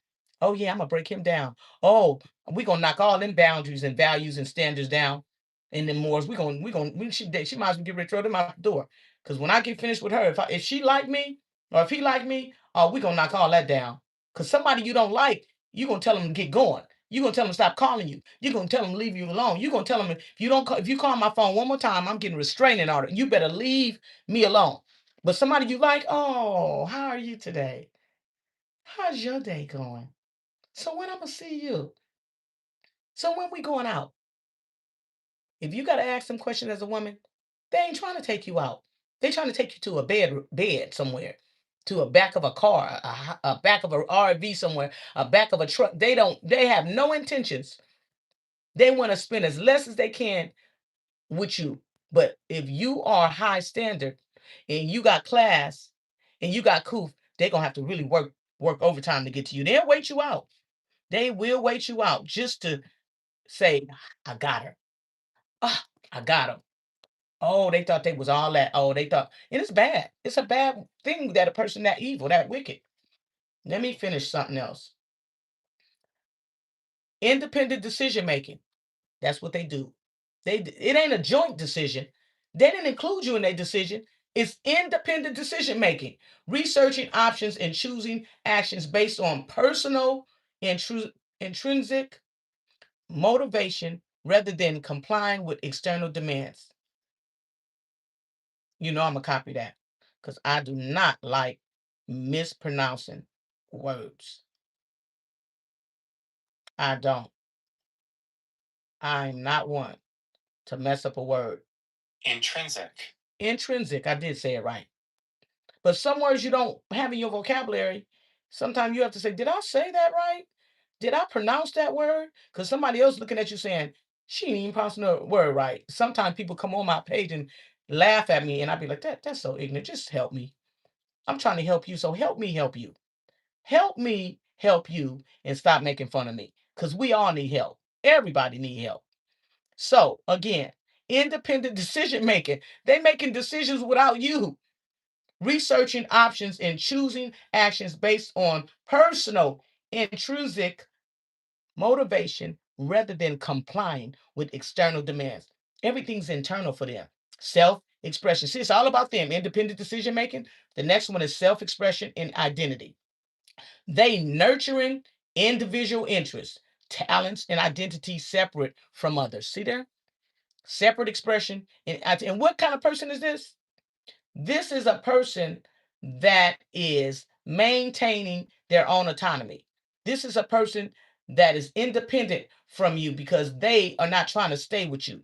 Oh, yeah, I'm going to break him down. Oh, we're going to knock all them boundaries and values and standards down. And then more, she might as well get ready to throw them out the door. Because when I get finished with her, if she like me, or if he like me, oh, we're going to knock all that down. Because somebody you don't like, you're going to tell them to get going. You're going to tell them to stop calling you. You're going to tell them to leave you alone. You're going to tell them if you call my phone one more time, I'm getting a restraining order. You better leave me alone. But somebody you like, oh, how are you today? How's your day going? So when I'm gonna see you? So when we going out? If you gotta ask them questions as a woman, they ain't trying to take you out. They trying to take you to a bed somewhere, to a back of a car, a back of a RV somewhere, a back of a truck. They have no intentions. They want to spend as less as they can with you. But if you are high standard and you got class and you got coof, they're gonna have to really work overtime to get to you. They'll wait you out. They will wait you out just to say, I got her. Ah, I got him. Oh, they thought they was all that. Oh, they thought, and it's bad. It's a bad thing that a person that evil, that wicked. Let me finish something else. Independent decision making. That's what they do. It ain't a joint decision. They didn't include you in their decision. It's independent decision making, researching options and choosing actions based on personal intrinsic motivation rather than complying with external demands. You know I'm gonna copy that because I do not like mispronouncing words. I don't. I'm not one to mess up a word. Intrinsic. Intrinsic. I did say it right. But some words you don't have in your vocabulary, sometimes you have to say, did I say that right? Did I pronounce that word? Because somebody else looking at you saying, she ain't even pronouncing the word right. Sometimes people come on my page and laugh at me, and I'd be like, that's so ignorant. Just help me. I'm trying to help you. So help me help you. Help me help you and stop making fun of me. Because we all need help. Everybody need help. So again, independent decision making. They making decisions without you. Researching options and choosing actions based on personal intrinsic motivation rather than complying with external demands. Everything's internal for them. Self expression. See, it's all about them. Independent decision making. The next one is self expression and identity. They nurturing individual interests, talents, and identity separate from others. See there? Separate expression. And what kind of person is this? This is a person that is maintaining their own autonomy. This is a person that is independent from you because they are not trying to stay with you.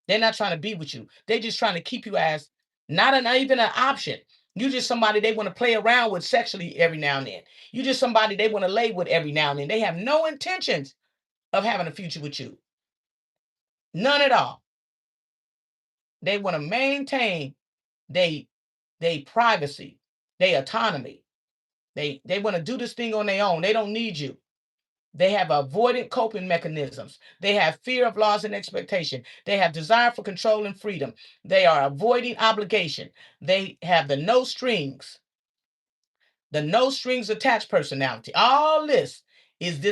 They're not trying to be with you. They're just trying to keep you as not even an option. You just somebody they want to play around with sexually every now and then. You just somebody they want to lay with every now and then. They have no intentions of having a future with you. None at all. They want to maintain they privacy, they autonomy. They want to do this thing on their own. They don't need you. They have avoidant coping mechanisms. They have fear of loss and expectation. They have desire for control and freedom. They are avoiding obligation. They have the no strings attached personality. All this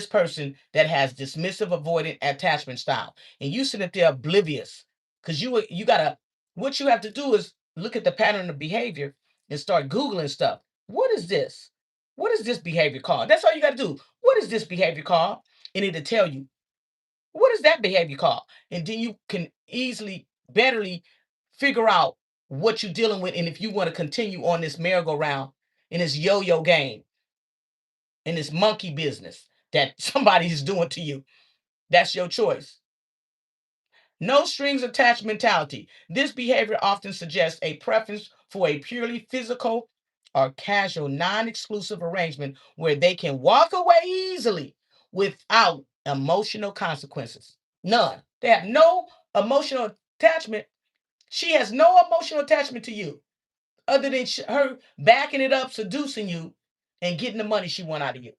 person that has dismissive avoidant attachment style. And you sit there oblivious because you gotta what you have to do is look at the pattern of behavior and start Googling stuff. What is this? What is this behavior called? That's all you gotta do. What is this behavior called? And it'll tell you, what is that behavior called? And then you can easily, betterly figure out what you're dealing with and if you want to continue on this merry-go-round in this yo-yo game, in this monkey business that somebody is doing to you. That's your choice. No strings attached mentality. This behavior often suggests a preference for a purely physical or casual, non-exclusive arrangement where they can walk away easily without emotional consequences. None. They have no emotional attachment. She has no emotional attachment to you other than her backing it up, seducing you, and getting the money she want out of you.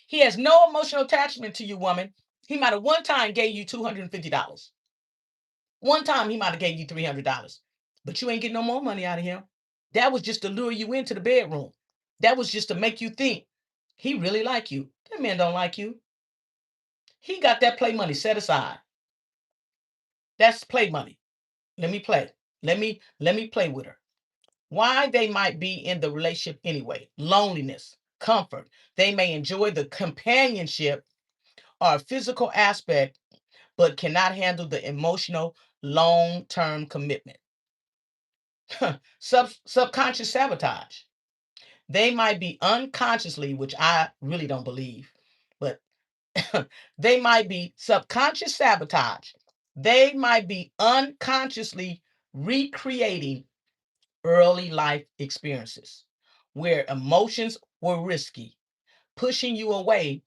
He has no emotional attachment to you, woman. He might have one time gave you $250. One time he might have gave you $300. But you ain't getting no more money out of him. That was just to lure you into the bedroom. That was just to make you think he really like you. That man don't like you. He got that play money set aside. That's play money. Let me play. Let me play with her. Why they might be in the relationship anyway. Loneliness, comfort. They may enjoy the companionship or physical aspect, but cannot handle the emotional long-term commitment. Subconscious sabotage. They might be unconsciously, which I really don't believe, but they might be subconscious sabotage. They might be unconsciously recreating early life experiences where emotions were risky, pushing you away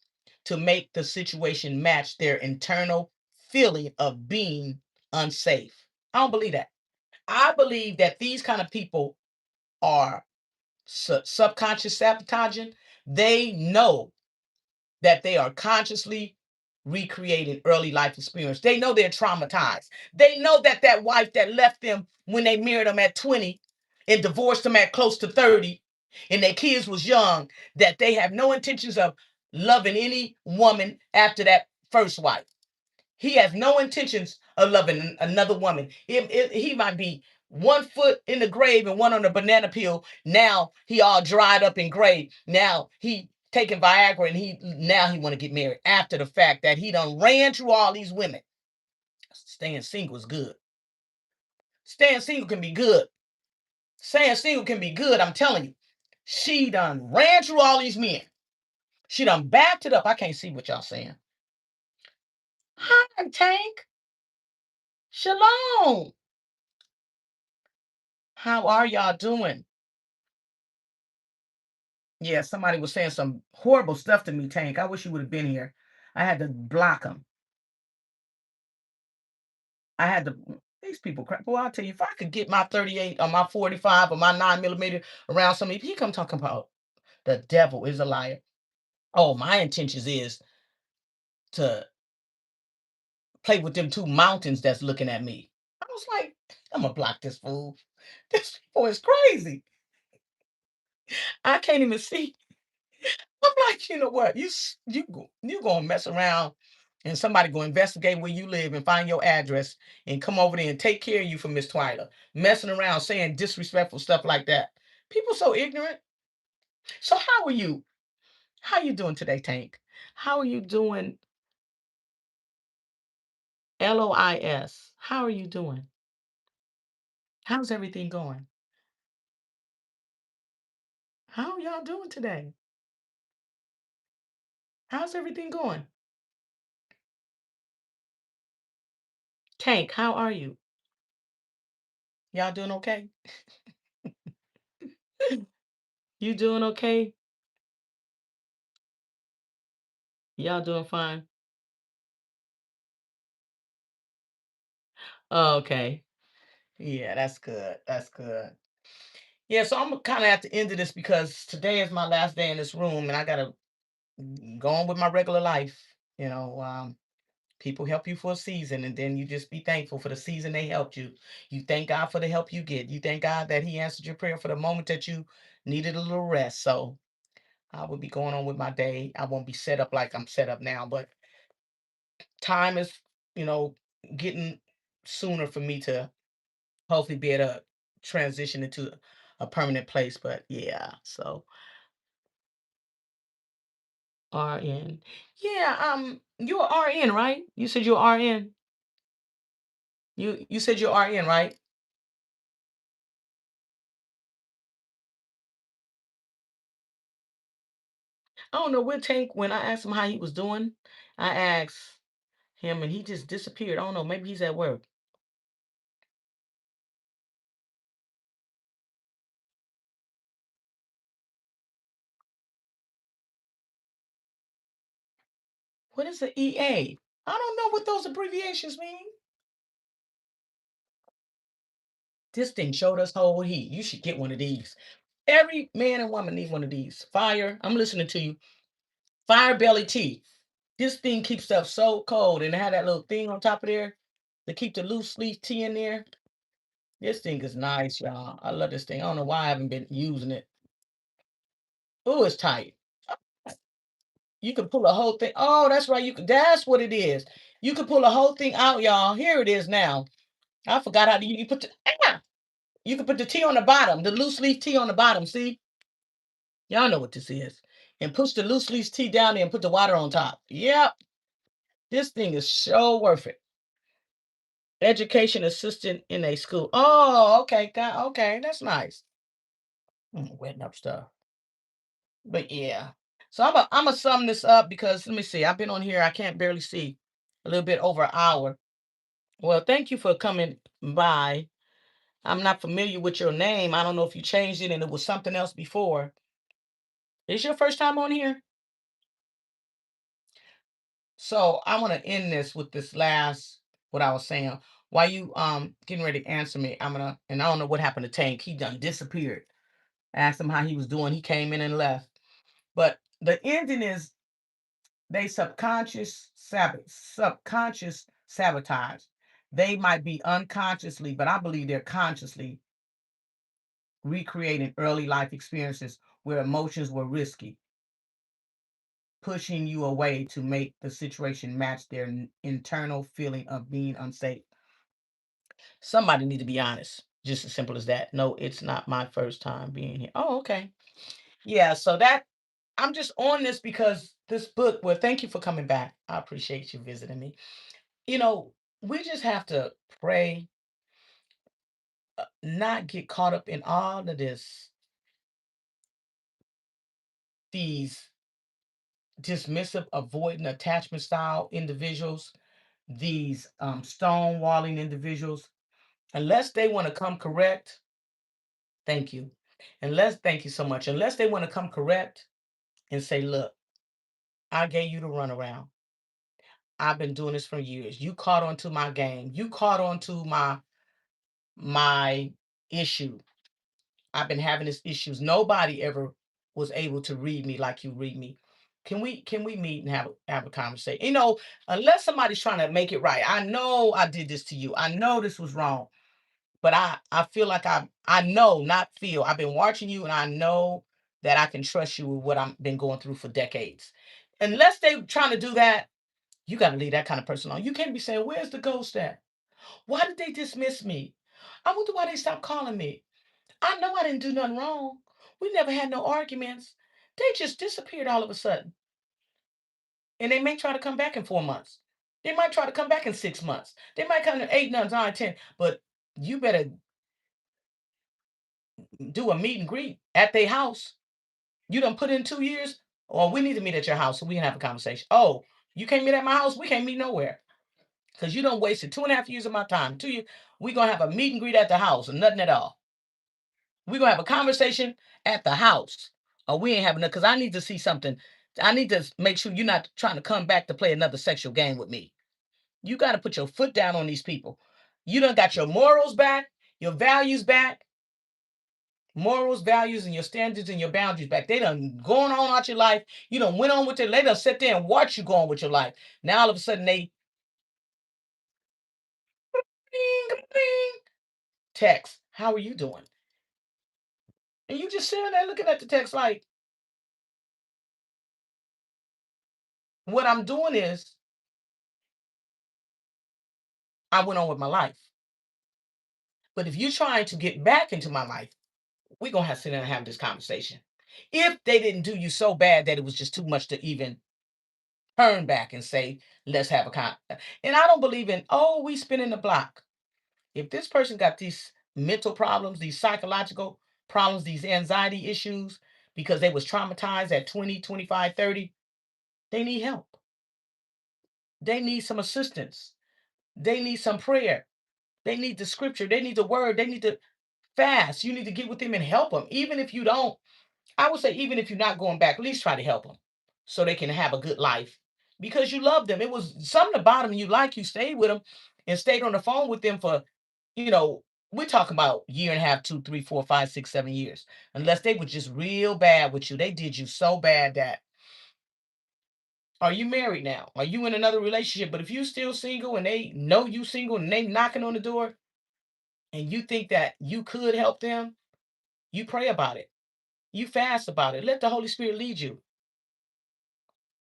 to make the situation match their internal feeling of being unsafe. I don't believe that. I believe that these kind of people are subconscious sabotaging. They know that they are consciously recreating early life experience. They know they're traumatized. They know that that wife that left them when they married them at 20 and divorced them at close to 30 and their kids was young, that they have no intentions of loving any woman after that first wife. He has no intentions of loving another woman. He might be 1 foot in the grave and one on the banana peel. Now he all dried up and gray. Now he taking Viagra and he want to get married after the fact that he done ran through all these women. Staying single is good. Staying single can be good. Staying single can be good. I'm telling you. She done ran through all these men. She done backed it up. I can't see what y'all saying. Hi, Tank. Shalom. How are y'all doing? Yeah, somebody was saying some horrible stuff to me, Tank. I wish you would have been here. I had to block them. I had to. These people crap. Boy, I'll tell you, if I could get my 38 or my 45 or my 9 millimeter around somebody, if he come talking about the devil is a liar. Oh, my intentions is to play with them two mountains that's looking at me. I was like, I'm gonna block this fool. This boy is crazy. I can't even see. I'm like, you know what? You gonna mess around and somebody go investigate where you live and find your address and come over there and take care of you for Miss Twila. Messing around saying disrespectful stuff like that. People so ignorant. So how are you? How you doing today, Tank? How are you doing? LOIS. How are you doing? How's everything going? How are y'all doing today? How's everything going? Tank, how are you? Y'all doing okay? You doing okay? Y'all doing fine? Okay. Yeah, that's good. That's good. Yeah, so I'm kind of at the end of this because today is my last day in this room and I got to go on with my regular life. You know, people help you for a season and then you just be thankful for the season they helped you. You thank God for the help you get. You thank God that He answered your prayer for the moment that you needed a little rest. So I will be going on with my day. I won't be set up like I'm set up now, but time is, you know, getting sooner for me to hopefully be able to transition into a permanent place. But yeah, so RN. Yeah, you're RN, right? You said you're RN. You said you're RN, right? I don't know what Tank when I asked him how he was doing, I asked him and he just disappeared. I don't know, maybe he's at work. What is the EA? I don't know what those abbreviations mean. This thing showed us whole heat. You should get one of these. Every man and woman need one of these. Fire, I'm listening to you. Fire belly tea. This thing keeps stuff so cold and it had that little thing on top of there to keep the loose leaf tea in there. This thing is nice, y'all. I love this thing. I don't know why I haven't been using it. Oh, it's tight. You can pull a whole thing. Oh, that's right. That's what it is. You can pull a whole thing out, y'all. Here it is now. I forgot how to you put you can put the tea on the bottom, the loose leaf tea on the bottom. See? Y'all know what this is. And push the loose leaf tea down there and put the water on top. Yep. This thing is so worth it. Education assistant in a school. Oh, okay. Okay, that's nice. Wetting up stuff. But yeah. So I'm gonna sum this up because let me see. I've been on here. I can't barely see. A little bit over an hour. Well, thank you for coming by. I'm not familiar with your name. I don't know if you changed it and it was something else before. Is your first time on here? So I want to end this with this last what I was saying. While you getting ready to answer me, I'm gonna and I don't know what happened to Tank. He done disappeared. I asked him how he was doing. He came in and left. But the ending is They subconscious sabotage. They might be unconsciously, but I believe they're consciously recreating early life experiences where emotions were risky, pushing you away to make the situation match their internal feeling of being unsafe. Somebody need to be honest. Just as simple as that. No, it's not my first time being here. Oh, okay. Yeah, so that I'm just on this because this book, well, thank you for coming back. I appreciate you visiting me. You know, we just have to pray, not get caught up in all of these dismissive, avoidant attachment style individuals, these stonewalling individuals, unless they want to come correct. Thank you. Thank you so much. Unless they want to come correct and say, look, I gave you the runaround. I've been doing this for years. You caught on to my game. You caught on to my issue. I've been having these issues. Nobody ever was able to read me like you read me. Can we meet and have a conversation? Unless somebody's trying to make it right. I know I did this to you. I know this was wrong. But I feel like I know, not feel. I've been watching you and I know that I can trust you with what I've been going through for decades. Unless they trying to do that, you got to leave that kind of person alone. You can't be saying, "Where's the ghost at? Why did they dismiss me? I wonder why they stopped calling me. I know I didn't do nothing wrong. We never had no arguments. They just disappeared all of a sudden." And they may try to come back in 4 months. They might try to come back in 6 months. They might come in 8, 9, 9, 10. But you better do a meet and greet at their house. You done put in 2 years, or we need to meet at your house so we can have a conversation. Oh, you can't meet at my house? We can't meet nowhere. Because you done wasted 2.5 years of my time. 2 years. We're going to have a meet and greet at the house and nothing at all. We're going to have a conversation at the house. Or we ain't having nothing because I need to see something. I need to make sure you're not trying to come back to play another sexual game with me. You got to put your foot down on these people. You done got your morals back, your values back, morals, values, and your standards and your boundaries back. They done going on out your life. You done went on with it. They done sit there and watch you go on with your life. Now all of a sudden they bing, bing, text. How are you doing? And you just sitting there looking at the text like, what I'm doing is I went on with my life. But if you're trying to get back into my life, we're gonna have to sit down and have this conversation. If they didn't do you so bad that it was just too much to even turn back and say, let's have a and I don't believe in, oh, we spinning the block. If this person got these mental problems, these psychological problems, these anxiety issues, because they was traumatized at 20, 25, 30, they need help. They need some assistance. They need some prayer. They need the scripture. They need the word. They need to fast. You need to get with them and help them. Even if you don't, I would say, even if you're not going back, at least try to help them so they can have a good life because you love them. It was something about them you like. You stayed with them and stayed on the phone with them for, you know, we're talking about year and a half, 2, 3, 4, 5, 6, 7 years. Unless they were just real bad with you. They did you so bad that, are you married now? Are you in another relationship? But if you still single and they know you single and they knocking on the door and you think that you could help them, you pray about it. You fast about it. Let the Holy Spirit lead you.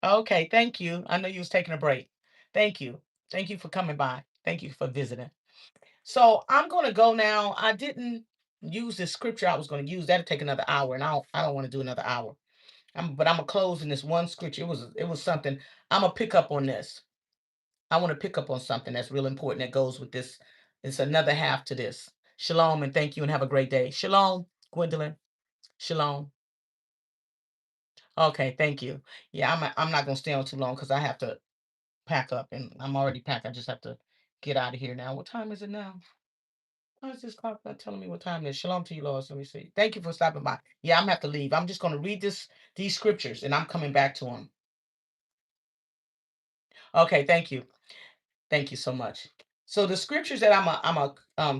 Okay, thank you. I know you was taking a break. Thank you. Thank you for coming by. Thank you for visiting. So I'm gonna go now. I didn't use this scripture I was gonna use. That'll take another hour, and I don't want to do another hour. But I'm gonna close in this one scripture. It was something. I'm gonna pick up on this. I want to pick up on something that's real important that goes with this. It's another half to this. Shalom and thank you and have a great day. Shalom, Gwendolyn. Shalom. Okay, thank you. Yeah, I'm not gonna stay on too long because I have to pack up and I'm already packed. I just have to get out of here now. What time is it now? Why is this clock not telling me what time it is? Shalom to you, Lord. Let me see. Thank you for stopping by. Yeah, I'm gonna have to leave. I'm just gonna read these scriptures and I'm coming back to them. Okay, thank you. Thank you so much. So the scriptures that I'm a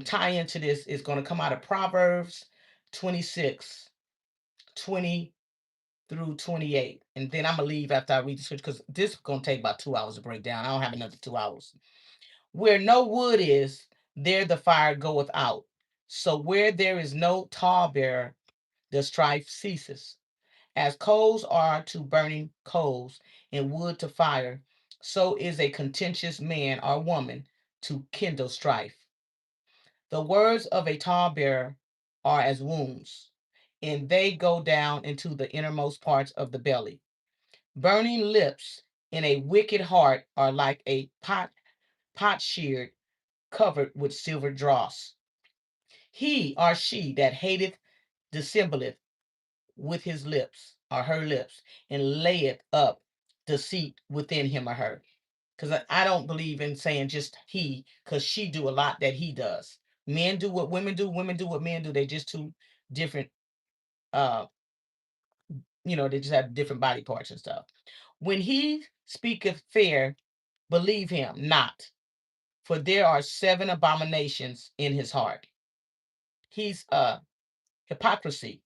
tie into this is gonna come out of Proverbs 26:20 through 28. And then I'm going to leave after I read the scripture because this is going to take about 2 hours to break down. I don't have another 2 hours. Where no wood is, there the fire goeth out. So where there is no tallbearer, the strife ceases. As coals are to burning coals, and wood to fire, so is a contentious man or woman to kindle strife. The words of a tallbearer are as wounds, and they go down into the innermost parts of the belly. Burning lips in a wicked heart are like a potsherd covered with silver dross. He or she that hateth dissembleth with his lips or her lips, and layeth up deceit within him or her. Because I don't believe in saying just he, because she do a lot that he does. Men do what women do what men do. They just two different, uh, they just have different body parts and stuff. When he speaketh fair, believe him not, for there are 7 abominations in his heart. He's hypocrisy.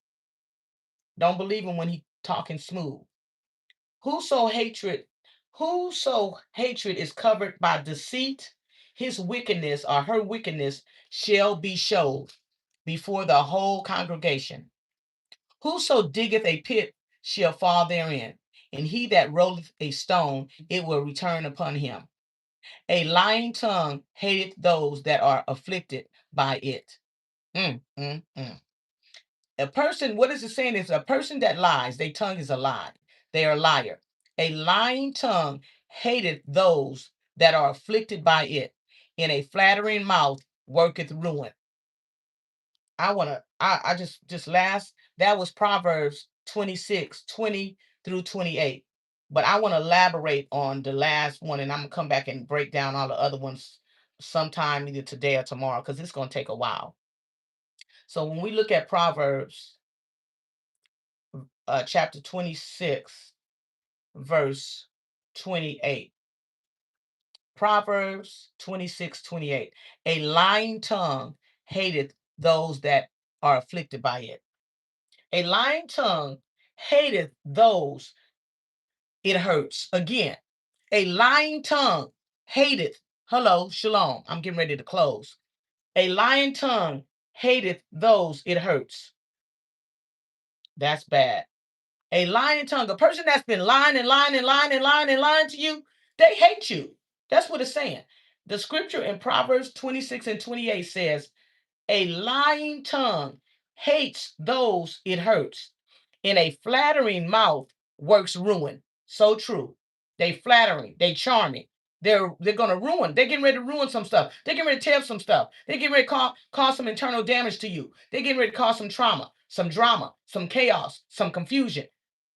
Don't believe him when he talking smooth. Whoso hatred, whoso hatred is covered by deceit, his wickedness or her wickedness shall be showed before the whole congregation. Whoso diggeth a pit shall fall therein, and he that rolleth a stone, it will return upon him. A lying tongue hateth those that are afflicted by it. Mm, mm, mm. A person, what is it saying? Is a person that lies, their tongue is a lie. They are a liar. A lying tongue hateth those that are afflicted by it. In a flattering mouth worketh ruin. I just last, that was Proverbs 26:20 through 28. But I want to elaborate on the last one, and I'm gonna come back and break down all the other ones sometime either today or tomorrow, because it's gonna take a while. So when we look at Proverbs chapter 26, verse 28. Proverbs 26:28. A lying tongue hateth those that are afflicted by it. A lying tongue hateth those it hurts. Again, a lying tongue hateth. Hello, shalom. I'm getting ready to close. A lying tongue hateth those it hurts. That's bad. A lying tongue, a person that's been lying and lying and lying and lying and lying to you, they hate you. That's what it's saying. The scripture in Proverbs 26 and 28 says, a lying tongue hates those it hurts, and a flattering mouth works ruin. So true. They flattering, they charming. They're gonna ruin. They're getting ready to ruin some stuff. They're getting ready to tear some stuff. They're getting ready to cause some internal damage to you. They're getting ready to cause some trauma, some drama, some chaos, some confusion,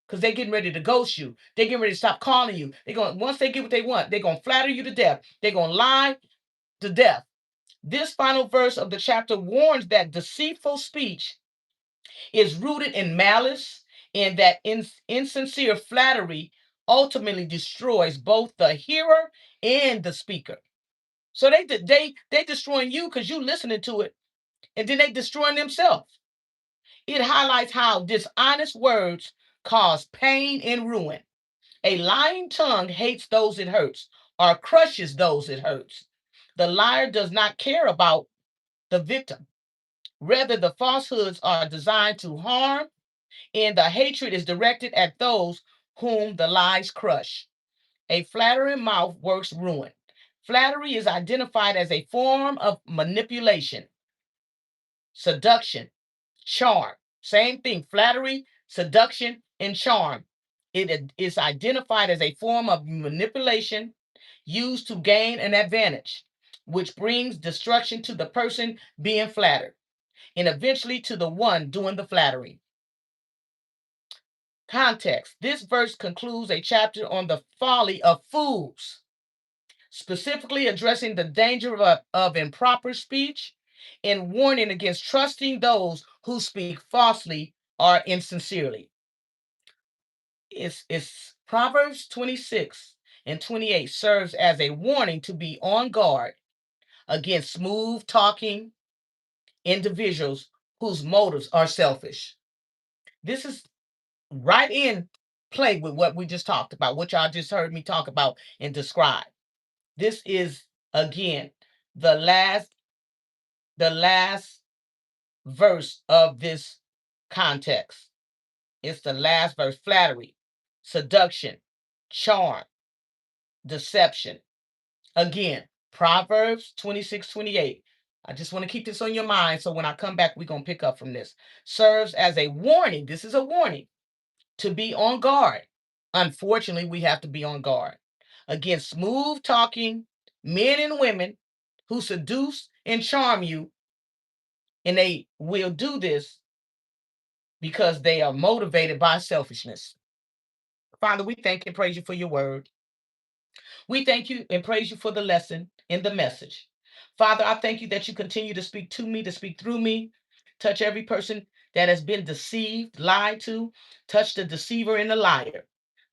because they're getting ready to ghost you. They're getting ready to stop calling you. They're going, once they get what they want, they're going to flatter you to death. They're going to lie to death. This final verse of the chapter warns that deceitful speech is rooted in malice, and that insincere flattery ultimately destroys both the hearer and the speaker. So they destroying you because you listening to it, and then they destroying themselves. It highlights how dishonest words cause pain and ruin. A lying tongue hates those it hurts or crushes those it hurts. The liar does not care about the victim. Rather, the falsehoods are designed to harm, and the hatred is directed at those whom the lies crush. A flattering mouth works ruin. Flattery is identified as a form of manipulation, seduction, charm. Same thing, flattery, seduction, and charm. It is identified as a form of manipulation used to gain an advantage, which brings destruction to the person being flattered and eventually to the one doing the flattering. Context. This verse concludes a chapter on the folly of fools, specifically addressing the danger of improper speech and warning against trusting those who speak falsely or insincerely. It's Proverbs 26 and 28 serves as a warning to be on guard against smooth talking individuals whose motives are selfish. This is right in play with what we just talked about, what y'all just heard me talk about and describe. This is again the last verse of this context. It's the last verse. Flattery, seduction, charm, deception. Again, Proverbs 26:28. I just want to keep this on your mind so when I come back, we're going to pick up from this. Serves as a warning. This is a warning to be on guard. Unfortunately, we have to be on guard against smooth talking men and women who seduce and charm you. And they will do this because they are motivated by selfishness. Father, we thank and praise you for your word. We thank you and praise you for the lesson and the message. Father, I thank you that you continue to speak to me, to speak through me. Touch every person that has been deceived, lied to. Touch the deceiver and the liar.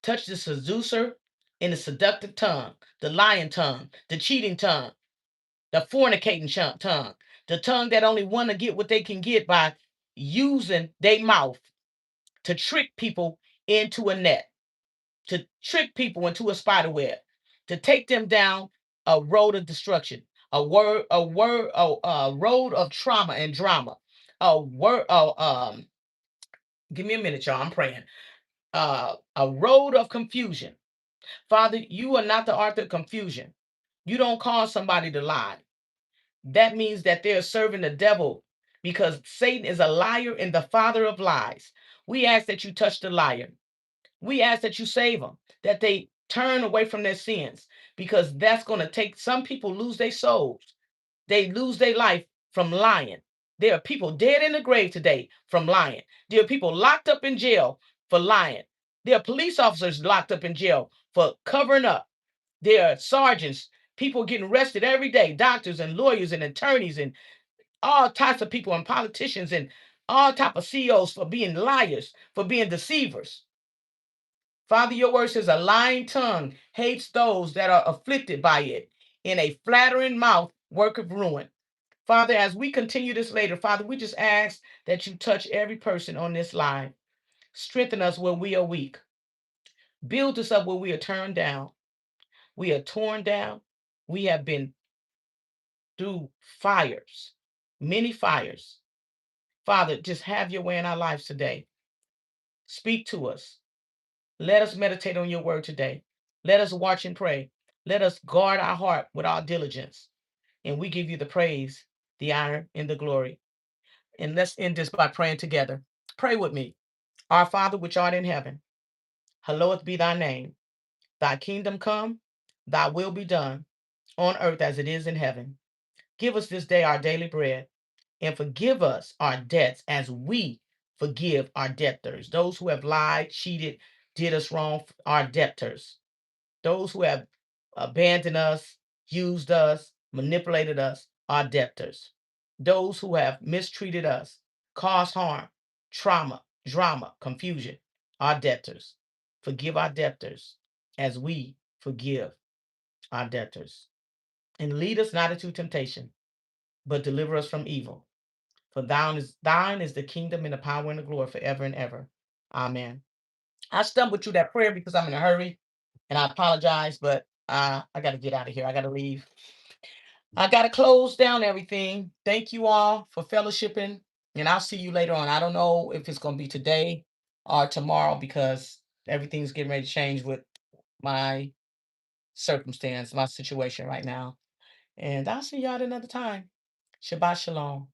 Touch the seducer and the seductive tongue, the lying tongue, the cheating tongue, the fornicating tongue, the tongue that only want to get what they can get by using their mouth to trick people into a net, to trick people into a spider web, to take them down a road of destruction, a road of trauma and drama, a word, give me a minute, y'all. I'm praying. A road of confusion. Father, you are not the author of confusion. You don't cause somebody to lie. That means that they're serving the devil because Satan is a liar and the father of lies. We ask that you touch the liar. We ask that you save them, that they turn away from their sins, because that's going to take some people lose their souls. They lose their life from lying. There are people dead in the grave today from lying. There are people locked up in jail for lying. There are police officers locked up in jail for covering up. There are sergeants, people getting arrested every day, doctors and lawyers and attorneys and all types of people and politicians and all type of CEOs for being liars, for being deceivers. Father, your word says a lying tongue hates those that are afflicted by it, and a flattering mouth worketh ruin. Father, as we continue this later, Father, we just ask that you touch every person on this line. Strengthen us where we are weak. Build us up where we are turned down. We are torn down. We have been through fires, many fires. Father, just have your way in our lives today. Speak to us. Let us meditate on your word today. Let us watch and pray. Let us guard our heart with our diligence. And we give you the praise, the honor, and the glory. And let's end this by praying together. Pray with me. Our Father, which art in heaven, hallowed be thy name. Thy kingdom come, thy will be done, on earth as it is in heaven. Give us this day our daily bread, and forgive us our debts as we forgive our debtors. Those who have lied, cheated, did us wrong, our debtors. Those who have abandoned us, used us, manipulated us, are debtors. Those who have mistreated us, caused harm, trauma, drama, confusion, are debtors. Forgive our debtors as we forgive our debtors. And lead us not into temptation, but deliver us from evil. For thine is the kingdom and the power and the glory forever and ever. Amen. I stumbled through that prayer because I'm in a hurry, and I apologize, but I got to get out of here. I got to leave. I got to close down everything. Thank you all for fellowshipping, and I'll see you later on. I don't know if it's going to be today or tomorrow because everything's getting ready to change with my circumstance, my situation right now. And I'll see y'all at another time. Shabbat shalom.